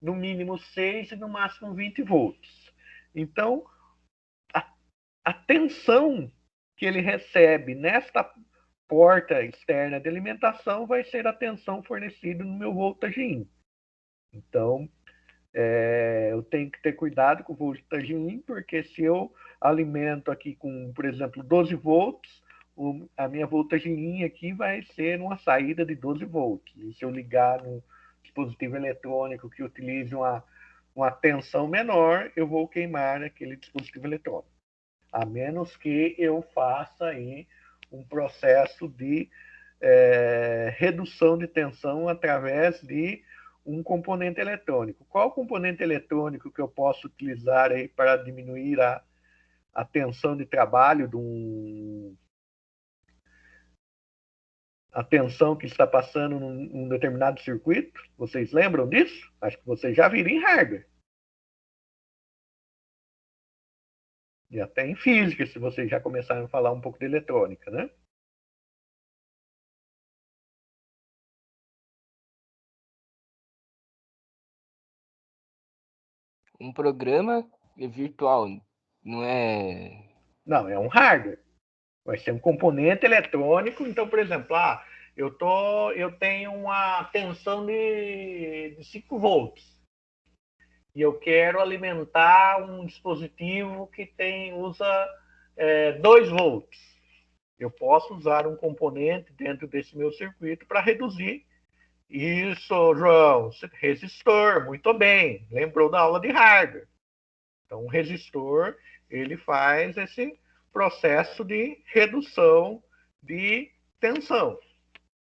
no mínimo 6 e no máximo 20 volts. Então, a tensão que ele recebe nesta porta externa de alimentação vai ser a tensão fornecida no meu voltage in. Então, eu tenho que ter cuidado com o voltage in, porque se eu alimento aqui com, por exemplo, 12 volts, a minha voltage in aqui vai ser uma saída de 12 volts. E se eu ligar no dispositivo eletrônico que utilize uma tensão menor, eu vou queimar aquele dispositivo eletrônico. A menos que eu faça aí um processo de redução de tensão através de um componente eletrônico. Qual componente eletrônico que eu posso utilizar aí para diminuir a tensão de trabalho a tensão que está passando num determinado circuito? Vocês lembram disso? Acho que vocês já viram em hardware. E até em física, se vocês já começaram a falar um pouco de eletrônica, né? Um programa virtual, não é... Não, é um hardware. Vai ser um componente eletrônico. Então, por exemplo, eu tenho uma tensão de 5 volts e eu quero alimentar um dispositivo que usa 2 volts. Eu posso usar um componente dentro desse meu circuito para reduzir isso, João. Resistor, muito bem. Lembrou da aula de hardware. Então, o resistor, ele faz esse processo de redução de tensão.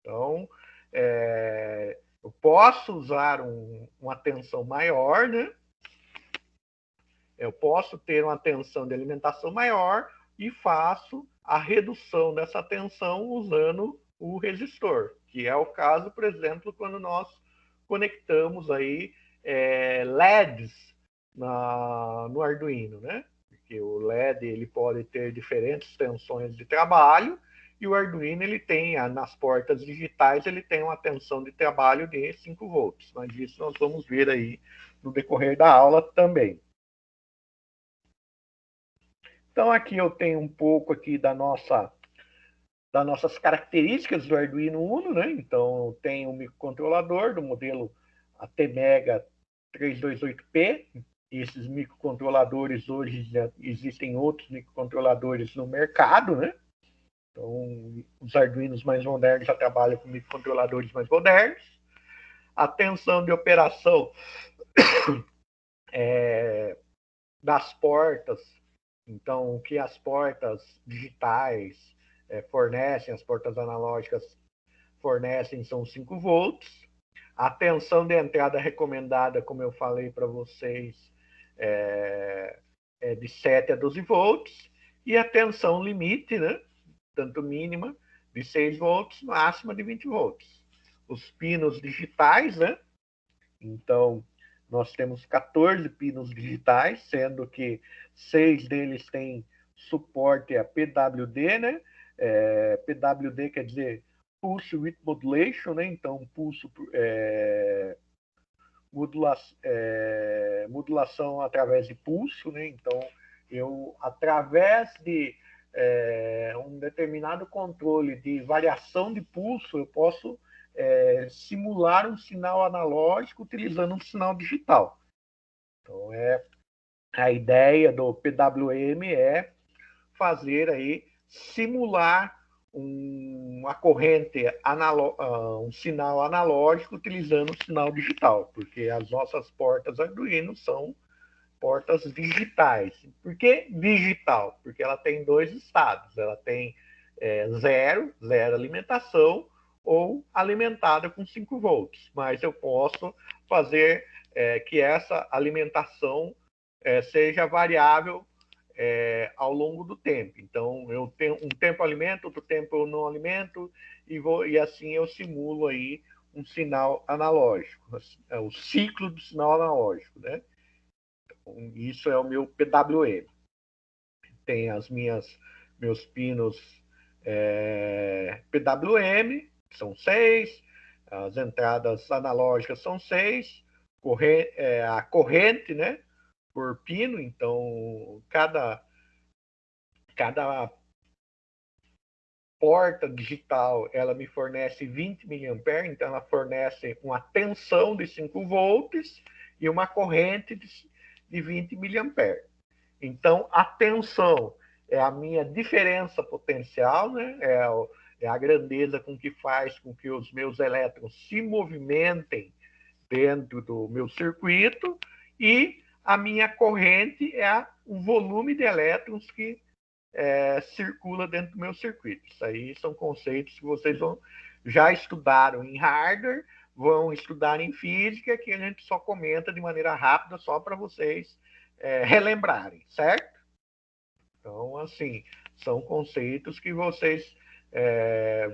Então, eu posso usar uma tensão maior, né? Eu posso ter uma tensão de alimentação maior e faço a redução dessa tensão usando o resistor, que é o caso, por exemplo, quando nós conectamos aí LEDs no Arduino, né? Porque o LED ele pode ter diferentes tensões de trabalho e o Arduino ele tem nas portas digitais ele tem uma tensão de trabalho de 5 volts, mas isso nós vamos ver aí no decorrer da aula também. Então aqui eu tenho um pouco aqui das nossas características do Arduino Uno, né? Então eu tenho um microcontrolador do modelo ATmega 328P. Esses microcontroladores hoje já existem outros microcontroladores no mercado, né? Então os Arduinos mais modernos já trabalham com microcontroladores mais modernos. A tensão de operação das portas. Então, o que as portas digitais fornecem, as portas analógicas fornecem são 5 volts. A tensão de entrada recomendada, como eu falei para vocês, é de 7 a 12 volts. E a tensão limite, né, tanto mínima, de 6 volts, máxima de 20 volts. Os pinos digitais, né? Então, nós temos 14 pinos digitais, sendo que 6 deles têm suporte a PWD, né? PWD quer dizer Pulse Width Modulation, né? Então, modulação através de pulso, né? Então, eu, através de um determinado controle de variação de pulso, eu posso simular um sinal analógico utilizando um sinal digital. Então, a ideia do PWM é fazer aí, simular uma corrente, um sinal analógico utilizando um sinal digital, porque as nossas portas Arduino são portas digitais. Por que digital? Porque ela tem dois estados. Ela tem zero alimentação, ou alimentada com 5 volts. Mas eu posso fazer que essa alimentação seja variável ao longo do tempo. Então, eu tenho um tempo eu alimento, outro tempo eu não alimento, e assim eu simulo aí um sinal analógico, o ciclo do sinal analógico, né? Então, isso é o meu PWM. Tem meus pinos PWM, que são 6, as entradas analógicas são 6, a corrente, né, por pino, então cada porta digital ela me fornece 20 mA, então ela fornece uma tensão de 5 volts e uma corrente de 20 mA. Então, a tensão é a minha diferença potencial, né? É a grandeza com que faz com que os meus elétrons se movimentem dentro do meu circuito, e a minha corrente é o volume de elétrons que circula dentro do meu circuito. Isso aí são conceitos que vocês já estudaram em hardware, vão estudar em física, que a gente só comenta de maneira rápida, só para vocês relembrarem, certo? Então, assim, são conceitos que vocês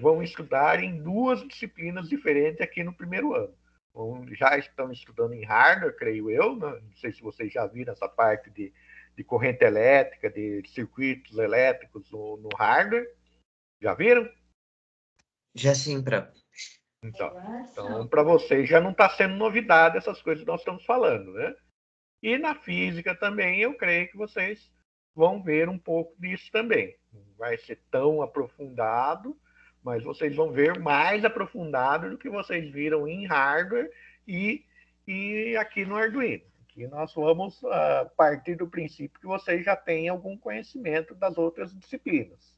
vão estudar em 2 disciplinas diferentes aqui no primeiro ano. Então, já estão estudando em hardware, creio eu, né? Não sei se vocês já viram essa parte de corrente elétrica, de circuitos elétricos no hardware. Já viram? Já sim, para. Então para vocês já não está sendo novidade essas coisas que nós estamos falando, né? E na física também, eu creio que vocês vão ver um pouco disso também. Não vai ser tão aprofundado, mas vocês vão ver mais aprofundado do que vocês viram em hardware e aqui no Arduino. Aqui nós vamos partir do princípio que vocês já têm algum conhecimento das outras disciplinas,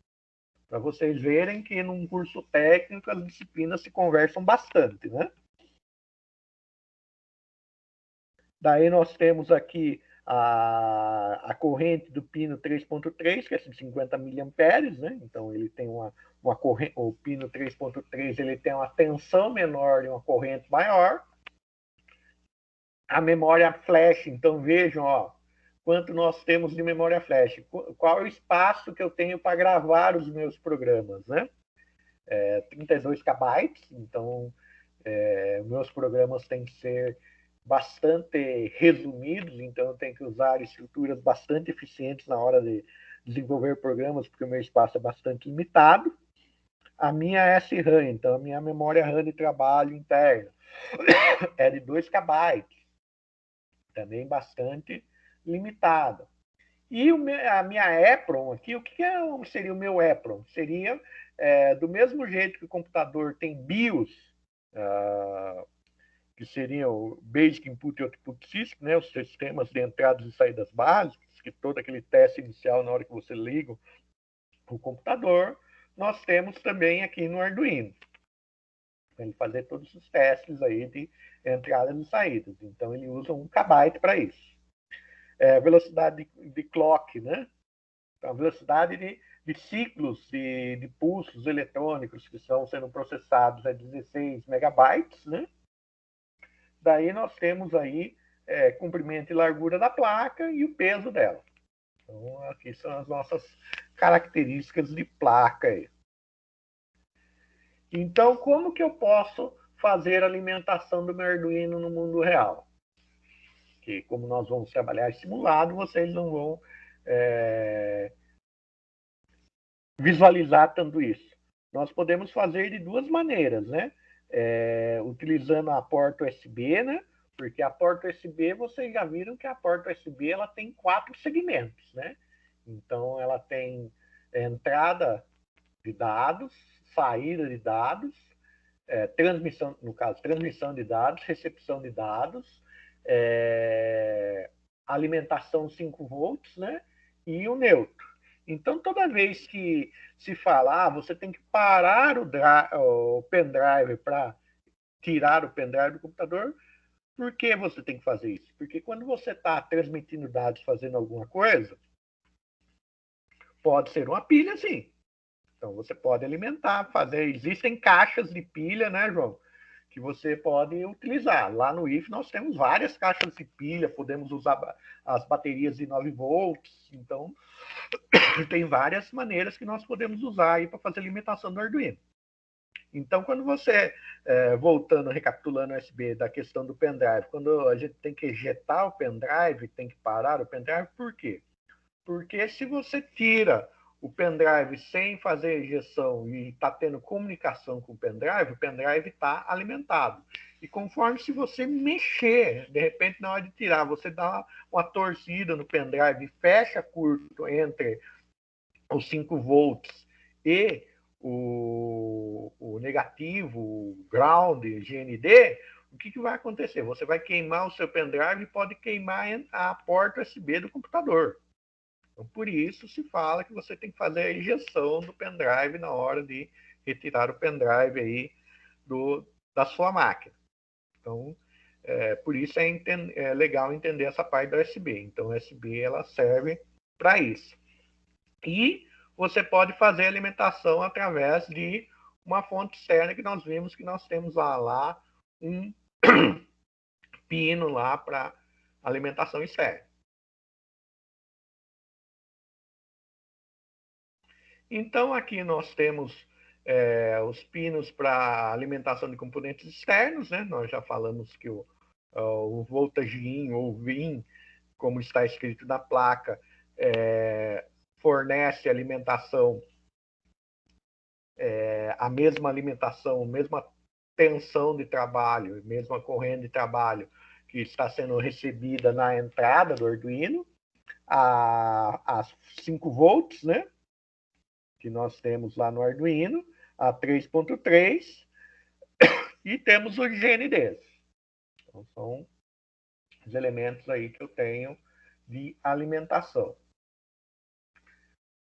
para vocês verem que num curso técnico as disciplinas se conversam bastante, né? Daí nós temos aqui a corrente do pino 3.3, que é de 50 miliamperes, né? Então ele tem uma corrente, o pino 3.3 ele tem uma tensão menor e uma corrente maior. A memória flash, então vejam, ó, quanto nós temos de memória flash, qual é o espaço que eu tenho para gravar os meus programas, né? 32 KB, então meus programas têm que ser bastante resumidos, então eu tenho que usar estruturas bastante eficientes na hora de desenvolver programas, porque o meu espaço é bastante limitado. A minha SRAM, então a minha memória RAM de trabalho interna, é de 2 KB, também bastante limitada. E a minha EPROM aqui, o que seria o meu EPROM? Seria do mesmo jeito que o computador tem BIOS, que seriam o Basic Input e Output System, né, os sistemas de entradas e saídas básicos, que todo aquele teste inicial na hora que você liga o computador, nós temos também aqui no Arduino. Ele fazer todos os testes aí de entradas e saídas. Então ele usa 1 KB para isso. Velocidade de clock, né? Então, a velocidade de ciclos de pulsos eletrônicos que estão sendo processados é 16 megabytes, né? Daí nós temos aí comprimento e largura da placa e o peso dela. Então, aqui são as nossas características de placa aí. Então, como que eu posso fazer a alimentação do meu Arduino no mundo real? Que, como nós vamos trabalhar simulado, vocês não vão visualizar tanto isso. Nós podemos fazer de 2 maneiras, né? Utilizando a porta USB, né? Porque a porta USB, vocês já viram que a porta USB ela tem 4 segmentos, né? Então, ela tem entrada de dados, saída de dados, transmissão, no caso, transmissão de dados, recepção de dados, alimentação 5 volts, né? E o neutro. Então, toda vez que se fala, você tem que parar o pendrive para tirar o pendrive do computador, Por que você tem que fazer isso? Porque quando você está transmitindo dados fazendo alguma coisa, pode ser uma pilha, sim. Então você pode alimentar, fazer. Existem caixas de pilha, né, João? Que você pode utilizar. Lá no IF nós temos várias caixas de pilha, podemos usar as baterias de 9 volts. Então, tem várias maneiras que nós podemos usar aí para fazer alimentação do Arduino. Então, quando você, voltando, recapitulando o USB da questão do pendrive, quando a gente tem que ejetar o pendrive, tem que parar o pendrive, por quê? Porque se você tira o pendrive sem fazer a ejeção e está tendo comunicação com o pendrive está alimentado. E conforme se você mexer, de repente na hora de tirar, você dá uma torcida no pendrive, fecha curto entre os 5 volts e o negativo, o ground, GND, o que vai acontecer? Você vai queimar o seu pendrive e pode queimar a porta USB do computador. Então, por isso se fala que você tem que fazer a injeção do pendrive na hora de retirar o pendrive aí da sua máquina. Então, por isso é legal entender essa parte da USB. Então, a USB ela serve para isso. E você pode fazer alimentação através de uma fonte externa que nós vimos que nós temos lá um pino lá para alimentação externa. Então, aqui nós temos os pinos para alimentação de componentes externos, né? Nós já falamos que o voltage in ou VIN, como está escrito na placa, fornece alimentação, a mesma alimentação, a mesma tensão de trabalho, mesma corrente de trabalho que está sendo recebida na entrada do Arduino, a 5 volts, né? Que nós temos lá no Arduino, a 3.3, e temos os GNDs. Então, são os elementos aí que eu tenho de alimentação.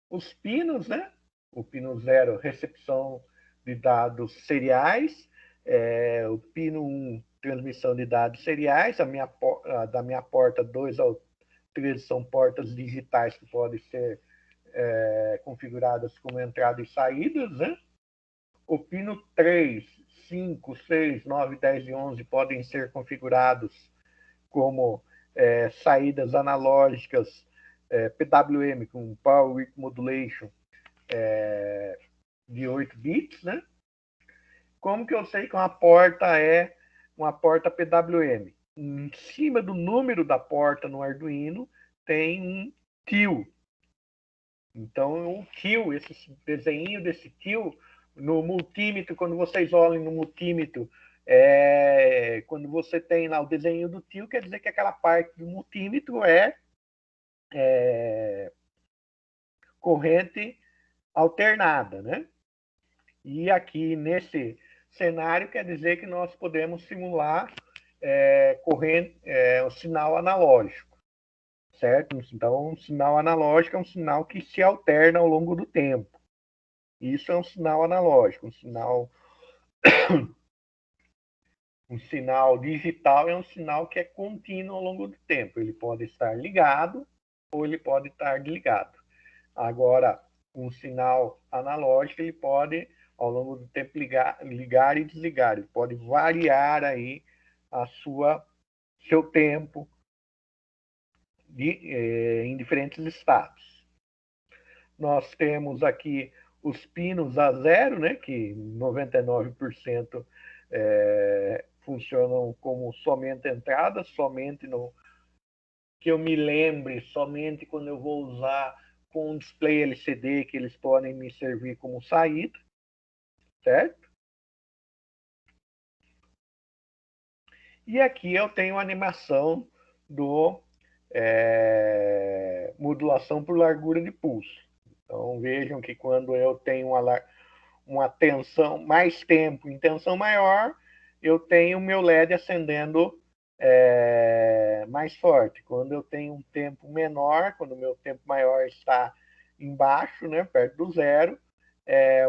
Os pinos, né? O pino 0, recepção de dados seriais, o pino 1, transmissão de dados seriais, da minha porta 2 ao 13 são portas digitais que podem ser configuradas como entrada e saídas, né? O pino 3, 5, 6, 9, 10 e 11 podem ser configurados como saídas analógicas PWM, com Power Width Modulation de 8 bits, né? Como que eu sei que uma porta é uma porta PWM? Em cima do número da porta no Arduino tem um kill. Então, o kill, esse desenho desse kill, no multímetro, quando vocês olhem no multímetro, quando você tem lá o desenho do tio, quer dizer que aquela parte do multímetro é corrente alternada, né? E aqui nesse cenário quer dizer que nós podemos simular corrente, o sinal analógico, certo? Então, um sinal analógico é um sinal que se alterna ao longo do tempo. Isso é um sinal analógico, um sinal digital é um sinal que é contínuo ao longo do tempo. Ele pode estar ligado ou ele pode estar desligado. Agora, um sinal analógico, ele pode, ao longo do tempo, ligar e desligar. Ele pode variar aí seu tempo em diferentes estados. Nós temos aqui os pinos A0, né, que 99% funcionam como somente entrada, somente no que eu me lembre, somente quando eu vou usar com um display LCD, que eles podem me servir como saída, certo? E aqui eu tenho a animação do modulação por largura de pulso. Então vejam que quando eu tenho uma tensão, mais tempo em tensão maior, eu tenho o meu LED acendendo mais forte. Quando eu tenho um tempo menor, quando o meu tempo maior está embaixo, né, perto do zero,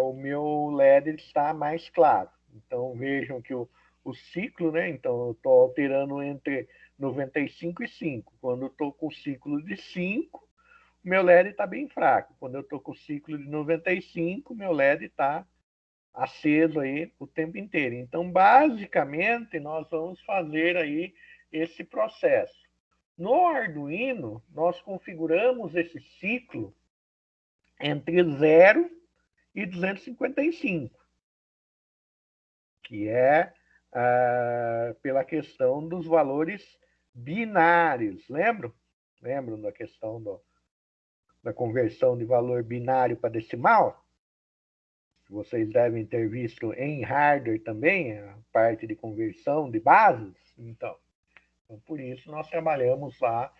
o meu LED está mais claro. Então vejam que o o ciclo, né? Então, eu estou alterando entre 95 e 5. Quando eu estou com o ciclo de 5, meu LED está bem fraco. Quando eu estou com o ciclo de 95, meu LED está aceso aí o tempo inteiro. Então, basicamente, nós vamos fazer aí esse processo. No Arduino, nós configuramos esse ciclo entre 0 e 255, que é pela questão dos valores binários. Lembram? Lembram da questão da conversão de valor binário para decimal? Vocês devem ter visto em hardware também, a parte de conversão de bases. Então, por isso nós trabalhamos lá,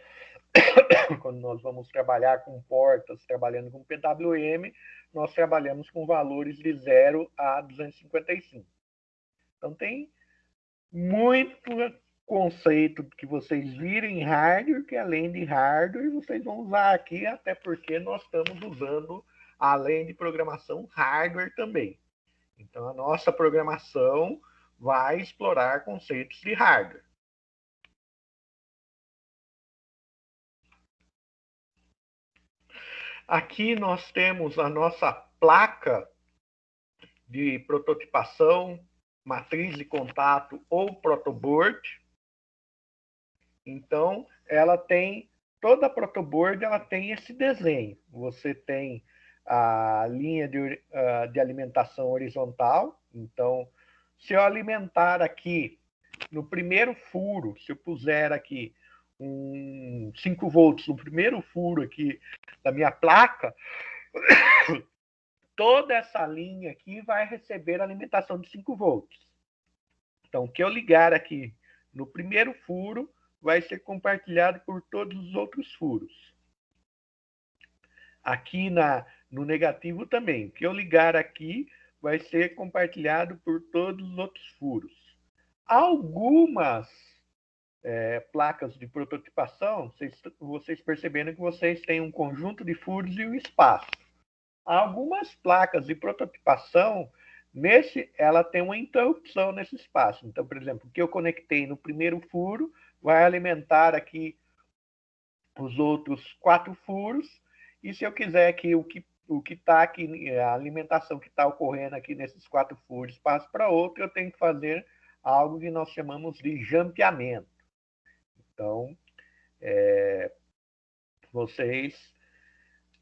quando nós vamos trabalhar com portas, trabalhando com PWM, nós trabalhamos com valores de 0 a 255. Então, tem muito conceito que vocês viram em hardware, que além de hardware, vocês vão usar aqui, até porque nós estamos usando, além de programação, hardware também. Então, a nossa programação vai explorar conceitos de hardware. Aqui nós temos a nossa placa de prototipação, matriz de contato ou protoboard. Então, ela tem, toda a protoboard ela tem esse desenho. Você tem a linha de alimentação horizontal. Então, se eu alimentar aqui no primeiro furo, se eu puser aqui 5 volts no primeiro furo aqui da minha placa, toda essa linha aqui vai receber alimentação de 5 volts. Então, o que eu ligar aqui no primeiro furo vai ser compartilhado por todos os outros furos. Aqui no negativo também. O que eu ligar aqui vai ser compartilhado por todos os outros furos. Algumas placas de prototipação, vocês perceberam que vocês têm um conjunto de furos e um espaço. Algumas placas de prototipação, ela tem uma interrupção nesse espaço. Então, por exemplo, o que eu conectei no primeiro furo vai alimentar aqui os outros 4 furos, e se eu quiser que o que está aqui, a alimentação que está ocorrendo aqui nesses 4 furos passe para outro, eu tenho que fazer algo que nós chamamos de jampeamento. Então, vocês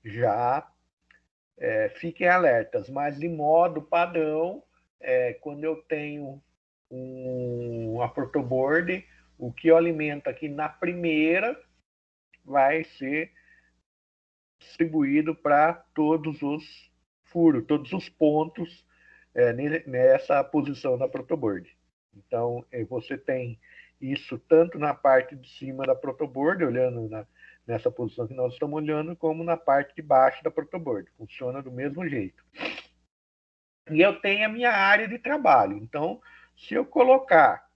já fiquem alertas, mas de modo padrão, quando eu tenho a protoboard, o que eu alimento aqui na primeira vai ser distribuído para todos os furos, todos os pontos nessa posição da protoboard. Então, você tem isso tanto na parte de cima da protoboard, olhando nessa posição que nós estamos olhando, como na parte de baixo da protoboard. Funciona do mesmo jeito. E eu tenho a minha área de trabalho. Então, se eu colocar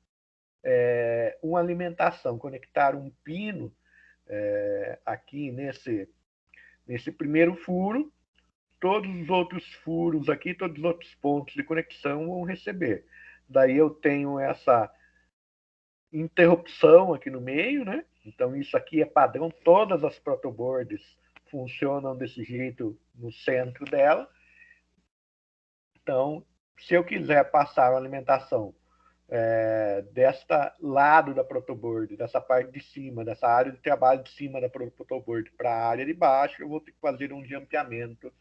uma alimentação, conectar um pino aqui nesse primeiro furo, todos os outros furos aqui, todos os outros pontos de conexão vão receber. Daí eu tenho essa interrupção aqui no meio, né? Então isso aqui é padrão, todas as protoboards funcionam desse jeito no centro dela. Então, se eu quiser passar a alimentação desta lado da protoboard, dessa parte de cima, dessa área de trabalho de cima da protoboard para a área de baixo, eu vou ter que fazer um jampeamento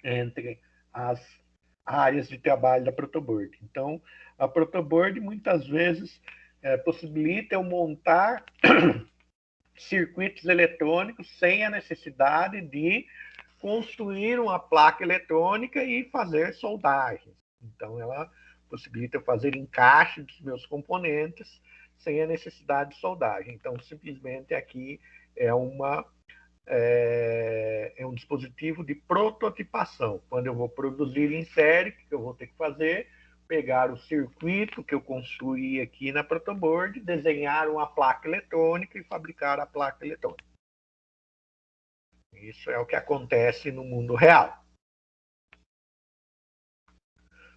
entre as áreas de trabalho da protoboard. Então, a protoboard muitas vezes possibilita eu montar circuitos eletrônicos sem a necessidade de construir uma placa eletrônica e fazer soldagens. Então, ela possibilita eu fazer encaixe dos meus componentes sem a necessidade de soldagem. Então, simplesmente aqui é um dispositivo de prototipação. Quando eu vou produzir em série, o que eu vou ter que fazer? Pegar o circuito que eu construí aqui na protoboard, desenhar uma placa eletrônica e fabricar a placa eletrônica. Isso é o que acontece no mundo real.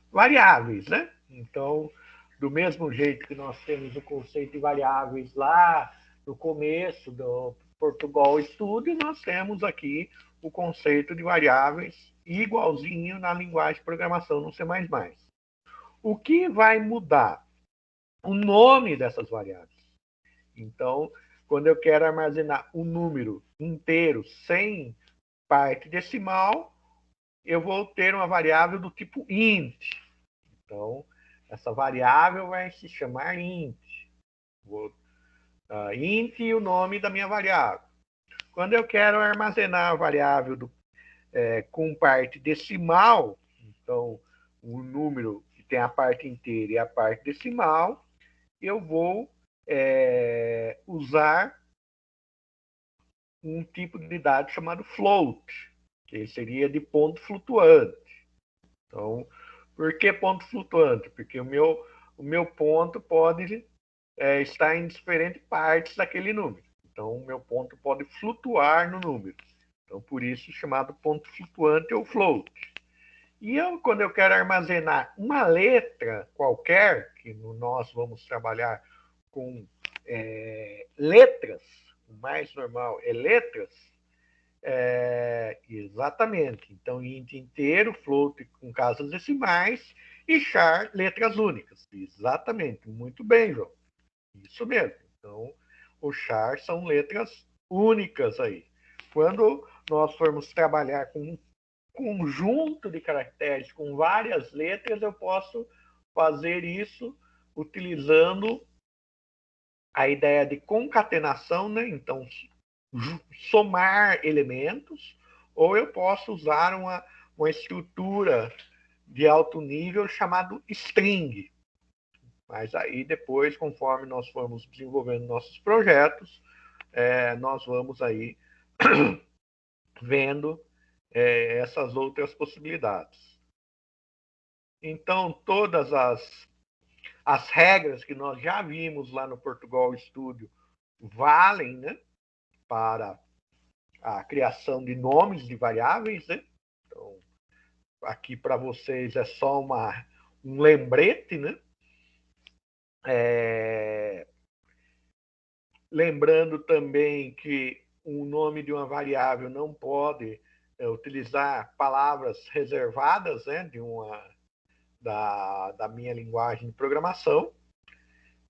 Variáveis, né? Então, do mesmo jeito que nós temos o conceito de variáveis lá no começo do Portugal Studio, nós temos aqui o conceito de variáveis igualzinho na linguagem de programação no C++. O que vai mudar? O nome dessas variáveis. Então, quando eu quero armazenar um número inteiro sem parte decimal, eu vou ter uma variável do tipo int. Então, essa variável vai se chamar int. Int e o nome da minha variável. Quando eu quero armazenar a variável com parte decimal, então, o número que tem a parte inteira e a parte decimal, eu vou usar um tipo de dado chamado float, que seria de ponto flutuante. Então, por que ponto flutuante? Porque o meu ponto pode estar em diferentes partes daquele número. Então, o meu ponto pode flutuar no número. Então, por isso, chamado ponto flutuante ou float. E quando eu quero armazenar uma letra qualquer, que nós vamos trabalhar com letras, o mais normal é letras, exatamente. Então, int inteiro, float com casas decimais e char letras únicas. Exatamente. Muito bem, João. Isso mesmo. Então, o char são letras únicas aí. Quando nós formos trabalhar com um conjunto de caracteres com várias letras, eu posso fazer isso utilizando a ideia de concatenação, né? Então, somar elementos, ou eu posso usar uma estrutura de alto nível chamado string. Mas aí depois, conforme nós formos desenvolvendo nossos projetos, nós vamos aí vendo essas outras possibilidades. Então, todas as regras que nós já vimos lá no Portugal Studio valem, né, para a criação de nomes de variáveis, né? Então, aqui para vocês é só um lembrete, né? Lembrando também que o nome de uma variável não pode utilizar palavras reservadas, né, da minha linguagem de programação.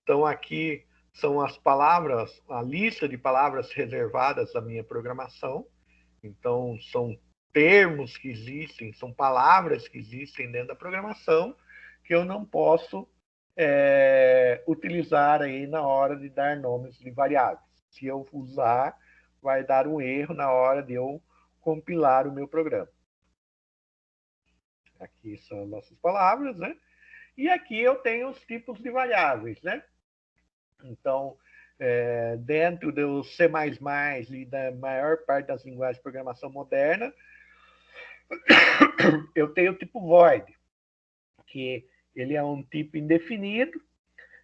Então, aqui são as palavras, a lista de palavras reservadas da minha programação. Então, são termos que existem, são palavras que existem dentro da programação que eu não posso utilizar aí na hora de dar nomes de variáveis. Se eu usar, vai dar um erro na hora de eu compilar o meu programa. Aqui são nossas palavras, né? E aqui eu tenho os tipos de variáveis, né? Então, dentro do C++ e da maior parte das linguagens de programação moderna, eu tenho o tipo void, que ele é um tipo indefinido,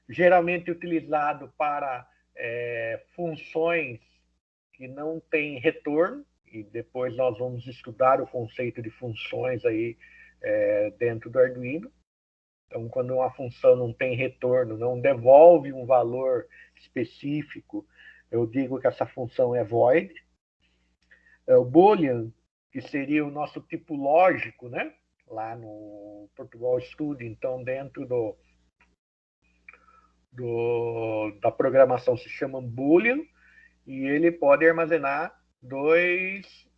geralmente utilizado para funções que não têm retorno, e depois nós vamos estudar o conceito de funções aí dentro do Arduino. Então, quando uma função não tem retorno, não devolve um valor específico, eu digo que essa função é void. O Boolean, que seria o nosso tipo lógico, né? Lá no Portugal Studio, então dentro da programação se chama Boolean, e ele pode armazenar dois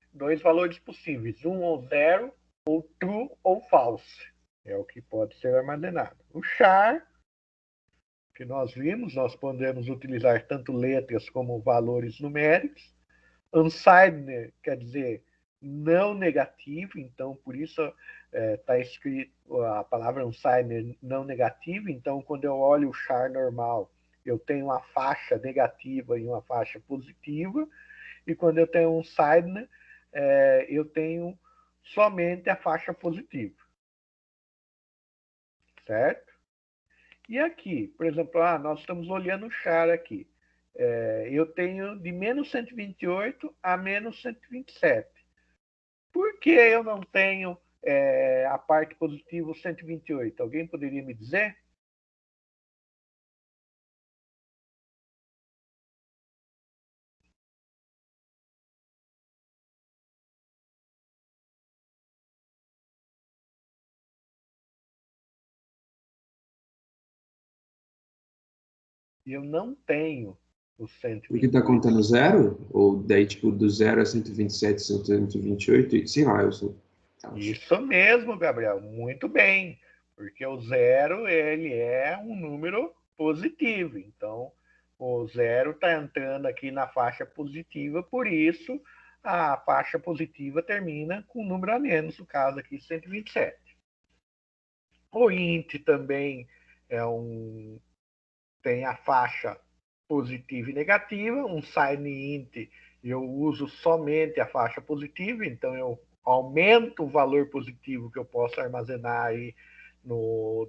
valores possíveis, um ou zero, ou true ou false. É o que pode ser armazenado. O char, que nós vimos, nós podemos utilizar tanto letras como valores numéricos. Unsigned quer dizer não negativo, então por isso está escrito a palavra unsigned não negativo. Então, quando eu olho o char normal, eu tenho uma faixa negativa e uma faixa positiva, e quando eu tenho um unsigned, eu tenho somente a faixa positiva. Certo? E aqui, por exemplo, nós estamos olhando o char aqui. Eu tenho de menos 128 a menos 127. Por que eu não tenho a parte positiva 128? Alguém poderia me dizer? e eu não tenho o Porque tá 128. contando zero? Ou daí, tipo, do 0 a 127, 128, e sei lá, eu sou. Isso mesmo, Gabriel, muito bem, porque o zero ele é um número positivo, então o zero está entrando aqui na faixa positiva, por isso a faixa positiva termina com um número a menos, no caso aqui 127. O int também tem a faixa positiva e negativa, um sign int eu uso somente a faixa positiva, então eu aumento o valor positivo que eu posso armazenar aí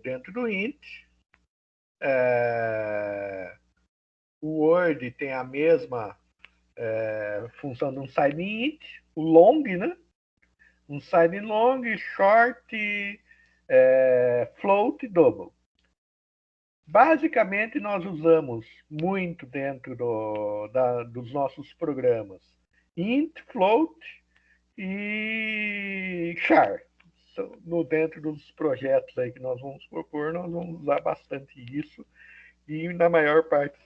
dentro do int. O Word tem a mesma função de um sign int, o long, né? Um sign long, short, float, double. Basicamente, nós usamos muito dentro dos nossos programas int, float e char. Dentro dos projetos aí que nós vamos propor, nós vamos usar bastante isso. E na maior parte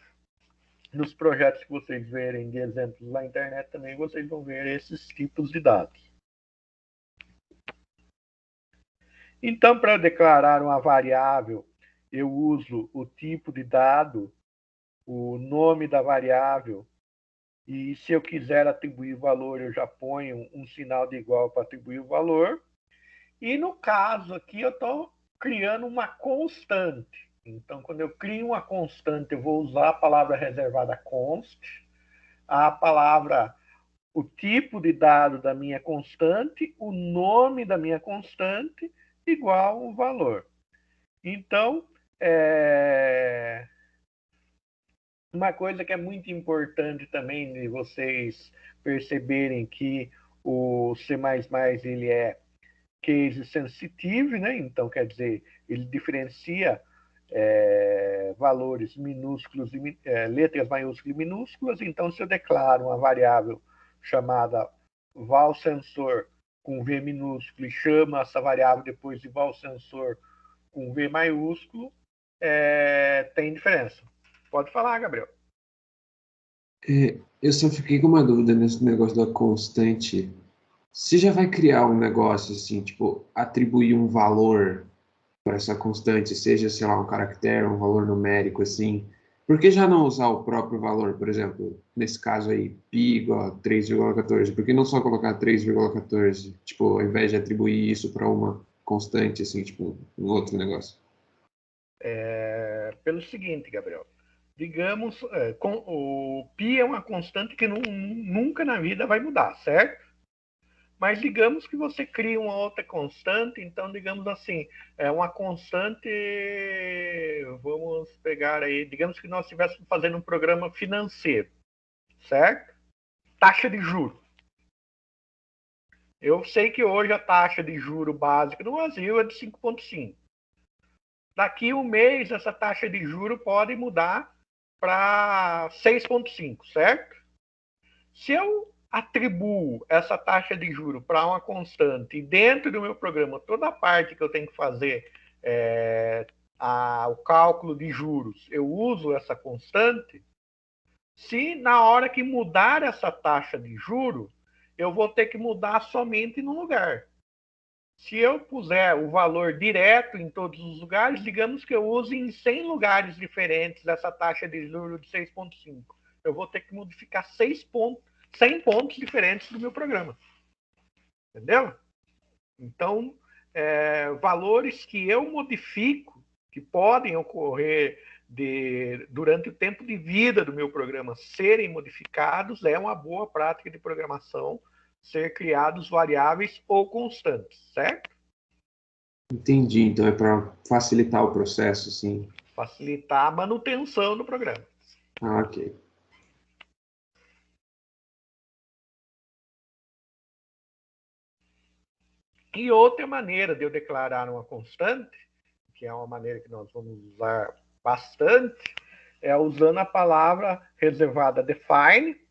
dos projetos que vocês verem de exemplos na internet também, vocês vão ver esses tipos de dados. Então, para declarar uma variável, eu uso o tipo de dado, o nome da variável, e se eu quiser atribuir valor, eu já ponho um sinal de igual para atribuir o valor. E no caso aqui, eu estou criando uma constante. Então, quando eu crio uma constante, eu vou usar a palavra reservada const, a palavra, o tipo de dado da minha constante, o nome da minha constante, igual o valor. Então, uma coisa que é muito importante também de vocês perceberem que o C++ ele é case sensitive, né? Então, quer dizer, ele diferencia valores minúsculos e letras maiúsculas e minúsculas. Então, se eu declaro uma variável chamada valSensor com V minúsculo e chama essa variável depois de valSensor com V maiúsculo, tem diferença. Pode falar, Gabriel. Eu só fiquei com uma dúvida nesse negócio da constante. Você já vai criar um negócio assim, tipo, atribuir um valor para essa constante, seja, sei lá, um caractere, um valor numérico, assim, por que já não usar o próprio valor? Por exemplo, nesse caso aí, π igual a 3,14. Por que não só colocar 3,14? Tipo, ao invés de atribuir isso para uma constante, assim, tipo, um outro negócio. Pelo seguinte, Gabriel. Digamos, o π é uma constante que nunca na vida vai mudar, certo? Mas digamos que você cria uma outra constante, então digamos assim, é uma constante, vamos pegar aí, digamos que nós estivéssemos fazendo um programa financeiro, certo? Taxa de juros. Eu sei que hoje a taxa de juro básica no Brasil é de 5,5. Daqui um mês, essa taxa de juro pode mudar para 6,5, certo? Se eu atribuo essa taxa de juro para uma constante e dentro do meu programa, toda a parte que eu tenho que fazer o cálculo de juros, eu uso essa constante, se na hora que mudar essa taxa de juro, eu vou ter que mudar somente no lugar. Se eu puser o valor direto em todos os lugares, digamos que eu use em 100 lugares diferentes essa taxa de juros de 6,5. Eu vou ter que modificar 100 pontos diferentes do meu programa. Entendeu? Então, valores que eu modifico, que podem ocorrer durante o tempo de vida do meu programa serem modificados, é uma boa prática de programação ser criados variáveis ou constantes, certo? Entendi, então é para facilitar o processo, assim. Facilitar a manutenção do programa. Ah, ok. E outra maneira de eu declarar uma constante, que é uma maneira que nós vamos usar bastante, é usando a palavra reservada define.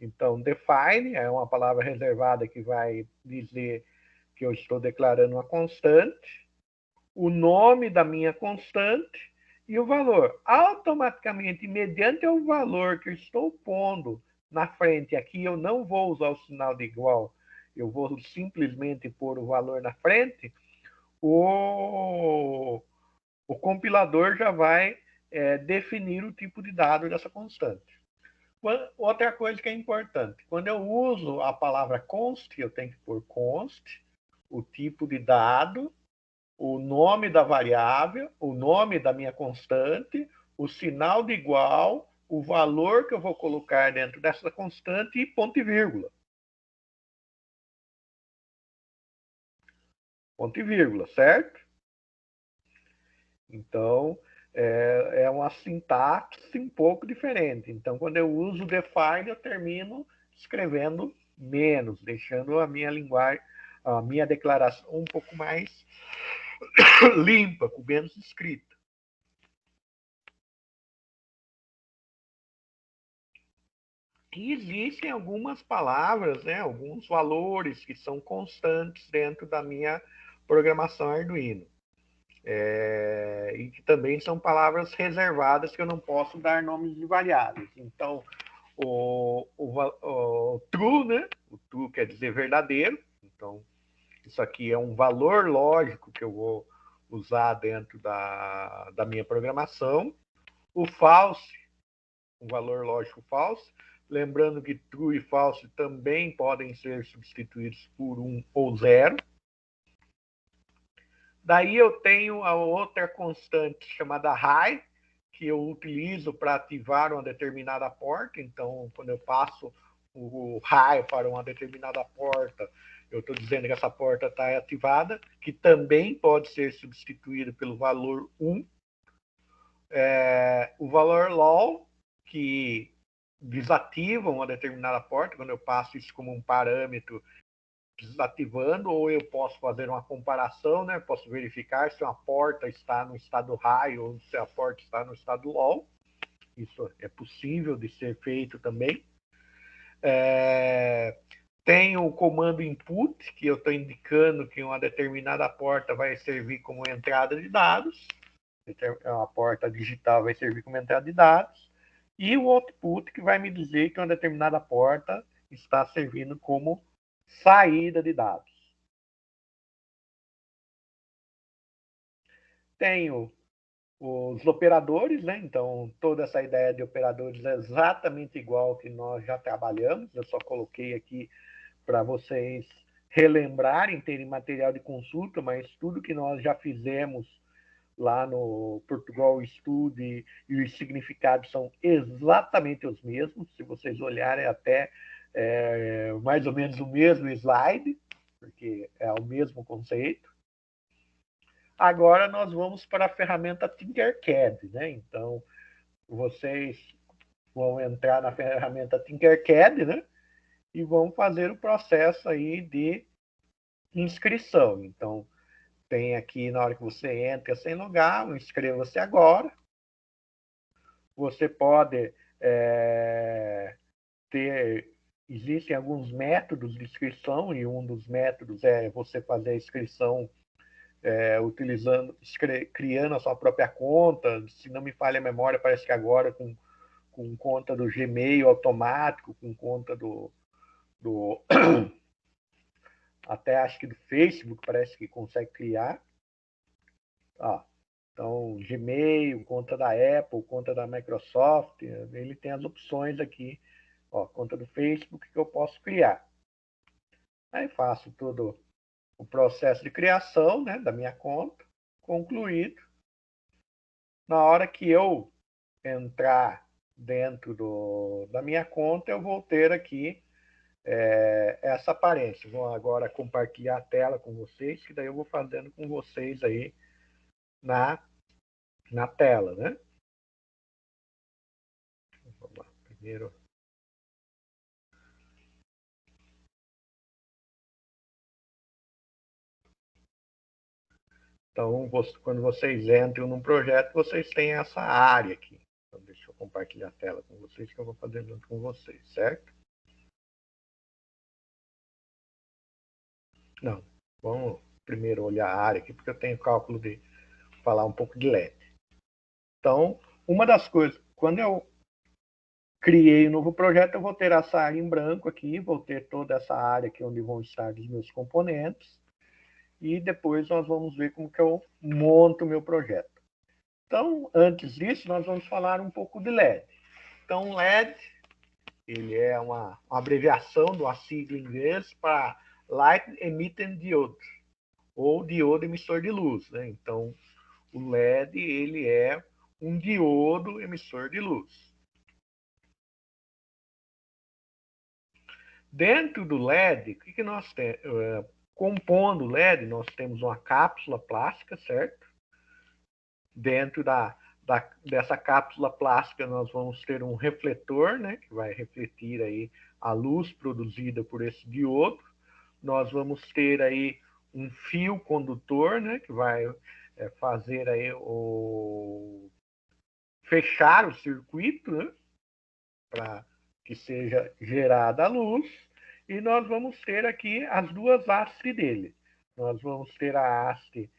Então, define é uma palavra reservada que vai dizer que eu estou declarando uma constante, o nome da minha constante E o valor, automaticamente, mediante o valor que eu estou pondo na frente, aqui eu não vou usar o sinal de igual, eu vou simplesmente pôr o valor na frente, o compilador já vai definir o tipo de dado dessa constante. Outra coisa que é importante, quando eu uso a palavra const, eu tenho que pôr const, o tipo de dado, o nome da variável, o nome da minha constante, o sinal de igual, o valor que eu vou colocar dentro dessa constante e ponto e vírgula. Ponto e vírgula, certo? Então, é uma sintaxe um pouco diferente. Então, quando eu uso define, eu termino escrevendo menos, deixando a minha linguagem, a minha declaração um pouco mais limpa, com menos escrita. E existem algumas palavras, né, alguns valores que são constantes dentro da minha programação Arduino. E que também são palavras reservadas que eu não posso dar nomes de variáveis. Então, o true, né? O true quer dizer verdadeiro. Então, isso aqui é um valor lógico que eu vou usar dentro da minha programação. O false, um valor lógico falso. Lembrando que true e false também podem ser substituídos por 1 ou 0. Daí eu tenho a outra constante chamada high, que eu utilizo para ativar uma determinada porta. Então, quando eu passo o high para uma determinada porta, eu estou dizendo que essa porta está ativada, que também pode ser substituído pelo valor 1. O valor low, que desativa uma determinada porta, quando eu passo isso como um parâmetro desativando, ou eu posso fazer uma comparação, né? Posso verificar se uma porta está no estado high ou se a porta está no estado low. Isso é possível de ser feito também. Tem o comando input, que eu estou indicando que uma determinada porta vai servir como entrada de dados. A porta digital vai servir como entrada de dados. E o output, que vai me dizer que uma determinada porta está servindo como saída de dados. Tenho os operadores, né? Então, toda essa ideia de operadores é exatamente igual que nós já trabalhamos. Eu só coloquei aqui para vocês relembrarem, terem material de consulta, mas tudo que nós já fizemos lá no Portugal Study e os significados são exatamente os mesmos. Se vocês olharem até mais ou menos o mesmo slide, porque é o mesmo conceito. Agora nós vamos para a ferramenta Tinkercad, né? Então, vocês vão entrar na ferramenta Tinkercad, né? E vão fazer o processo aí de inscrição. Então, tem aqui, na hora que você entra sem logar, inscreva-se agora. Você pode existem alguns métodos de inscrição, e um dos métodos é você fazer a inscrição criando a sua própria conta. Se não me falha a memória, parece que agora com conta do Gmail automático, com conta do até acho que do Facebook, parece que consegue criar. Então, Gmail, conta da Apple, conta da Microsoft, ele tem as opções aqui. Conta do Facebook que eu posso criar. Aí faço todo o processo de criação, né, da minha conta, concluído. Na hora que eu entrar dentro da minha conta, eu vou ter aqui essa aparência. Vou agora compartilhar a tela com vocês, que daí eu vou fazendo com vocês aí na tela, né? Vamos lá, primeiro. Então, quando vocês entram num projeto, vocês têm essa área aqui. Então, deixa eu compartilhar a tela com vocês, que eu vou fazer junto com vocês, certo? Não, vamos primeiro olhar a área aqui, porque eu tenho cálculo de falar um pouco de LED. Então, uma das coisas, quando eu criei um novo projeto, eu vou ter essa área em branco aqui, vou ter toda essa área aqui onde vão estar os meus componentes, e depois nós vamos ver como que eu monto o meu projeto. Então, antes disso, nós vamos falar um pouco de LED. Então, LED, ele é uma abreviação da sigla em inglês para Light Emitting Diode, ou diodo emissor de luz, né? Então, o LED, ele é um diodo emissor de luz. Dentro do LED, o que nós temos? Compondo o LED, nós temos uma cápsula plástica, certo? Dentro dessa cápsula plástica, nós vamos ter um refletor, né, que vai refletir aí a luz produzida por esse diodo. Nós vamos ter aí um fio condutor, né, que vai fazer aí fechar o circuito, né, para que seja gerada a luz, e nós vamos ter aqui as duas hastes dele. Nós vamos ter a haste,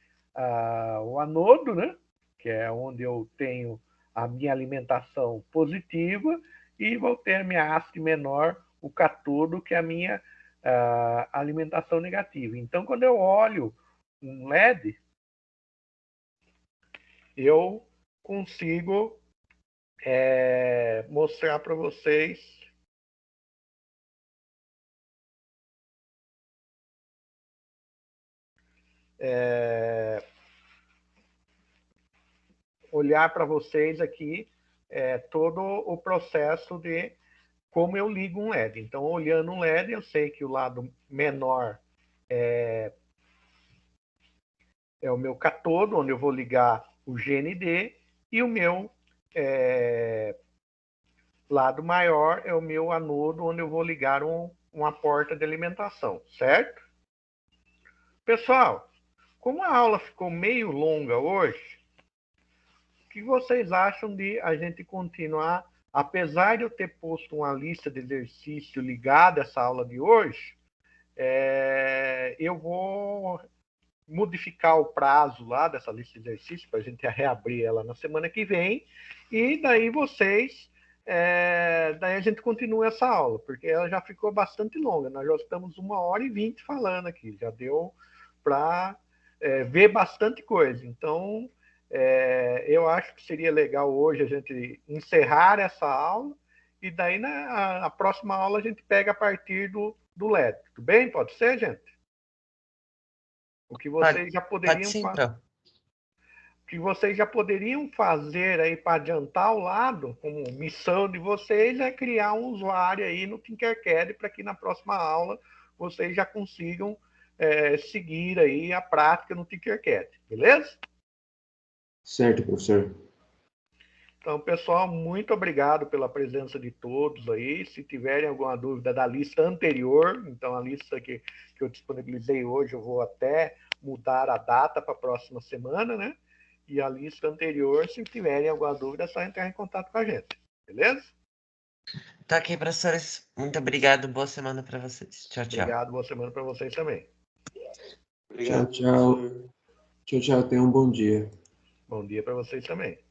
o anodo, né, que é onde eu tenho a minha alimentação positiva, e vou ter a minha haste menor, o catodo, que é a minha alimentação negativa. Então, quando eu olho um LED, eu consigo mostrar para vocês olhar para vocês aqui todo o processo de como eu ligo um LED. Então, olhando um LED, eu sei que o lado menor é o meu catodo, onde eu vou ligar o GND, e o meu lado maior é o meu anodo, onde eu vou ligar uma porta de alimentação, certo? Pessoal, como a aula ficou meio longa hoje, o que vocês acham de a gente continuar? Apesar de eu ter posto uma lista de exercício ligada a essa aula de hoje, eu vou modificar o prazo lá dessa lista de exercícios para a gente reabrir ela na semana que vem, e daí daí a gente continua essa aula, porque ela já ficou bastante longa. Nós já estamos 1h20 falando aqui, já deu para ver bastante coisa. Então, eu acho que seria legal hoje a gente encerrar essa aula, e daí na próxima aula a gente pega a partir do LED. Tudo bem? Pode ser, gente? O que vocês já poderiam fazer. O que vocês já poderiam fazer aí para adiantar o lado, como missão de vocês, é criar um usuário aí no Tinkercad, para que na próxima aula vocês já consigam seguir aí a prática no Tinkercad, beleza? Certo, professor. Então, pessoal, muito obrigado pela presença de todos aí. Se tiverem alguma dúvida da lista anterior, então a lista que eu disponibilizei hoje, eu vou até mudar a data para a próxima semana, né? E a lista anterior, se tiverem alguma dúvida, é só entrar em contato com a gente, beleza? Tá ok, professores. Muito obrigado. Boa semana para vocês. Tchau, tchau. Obrigado, boa semana para vocês também. Tchau, tchau. Tchau, tchau. Tenham um bom dia. Bom dia para vocês também.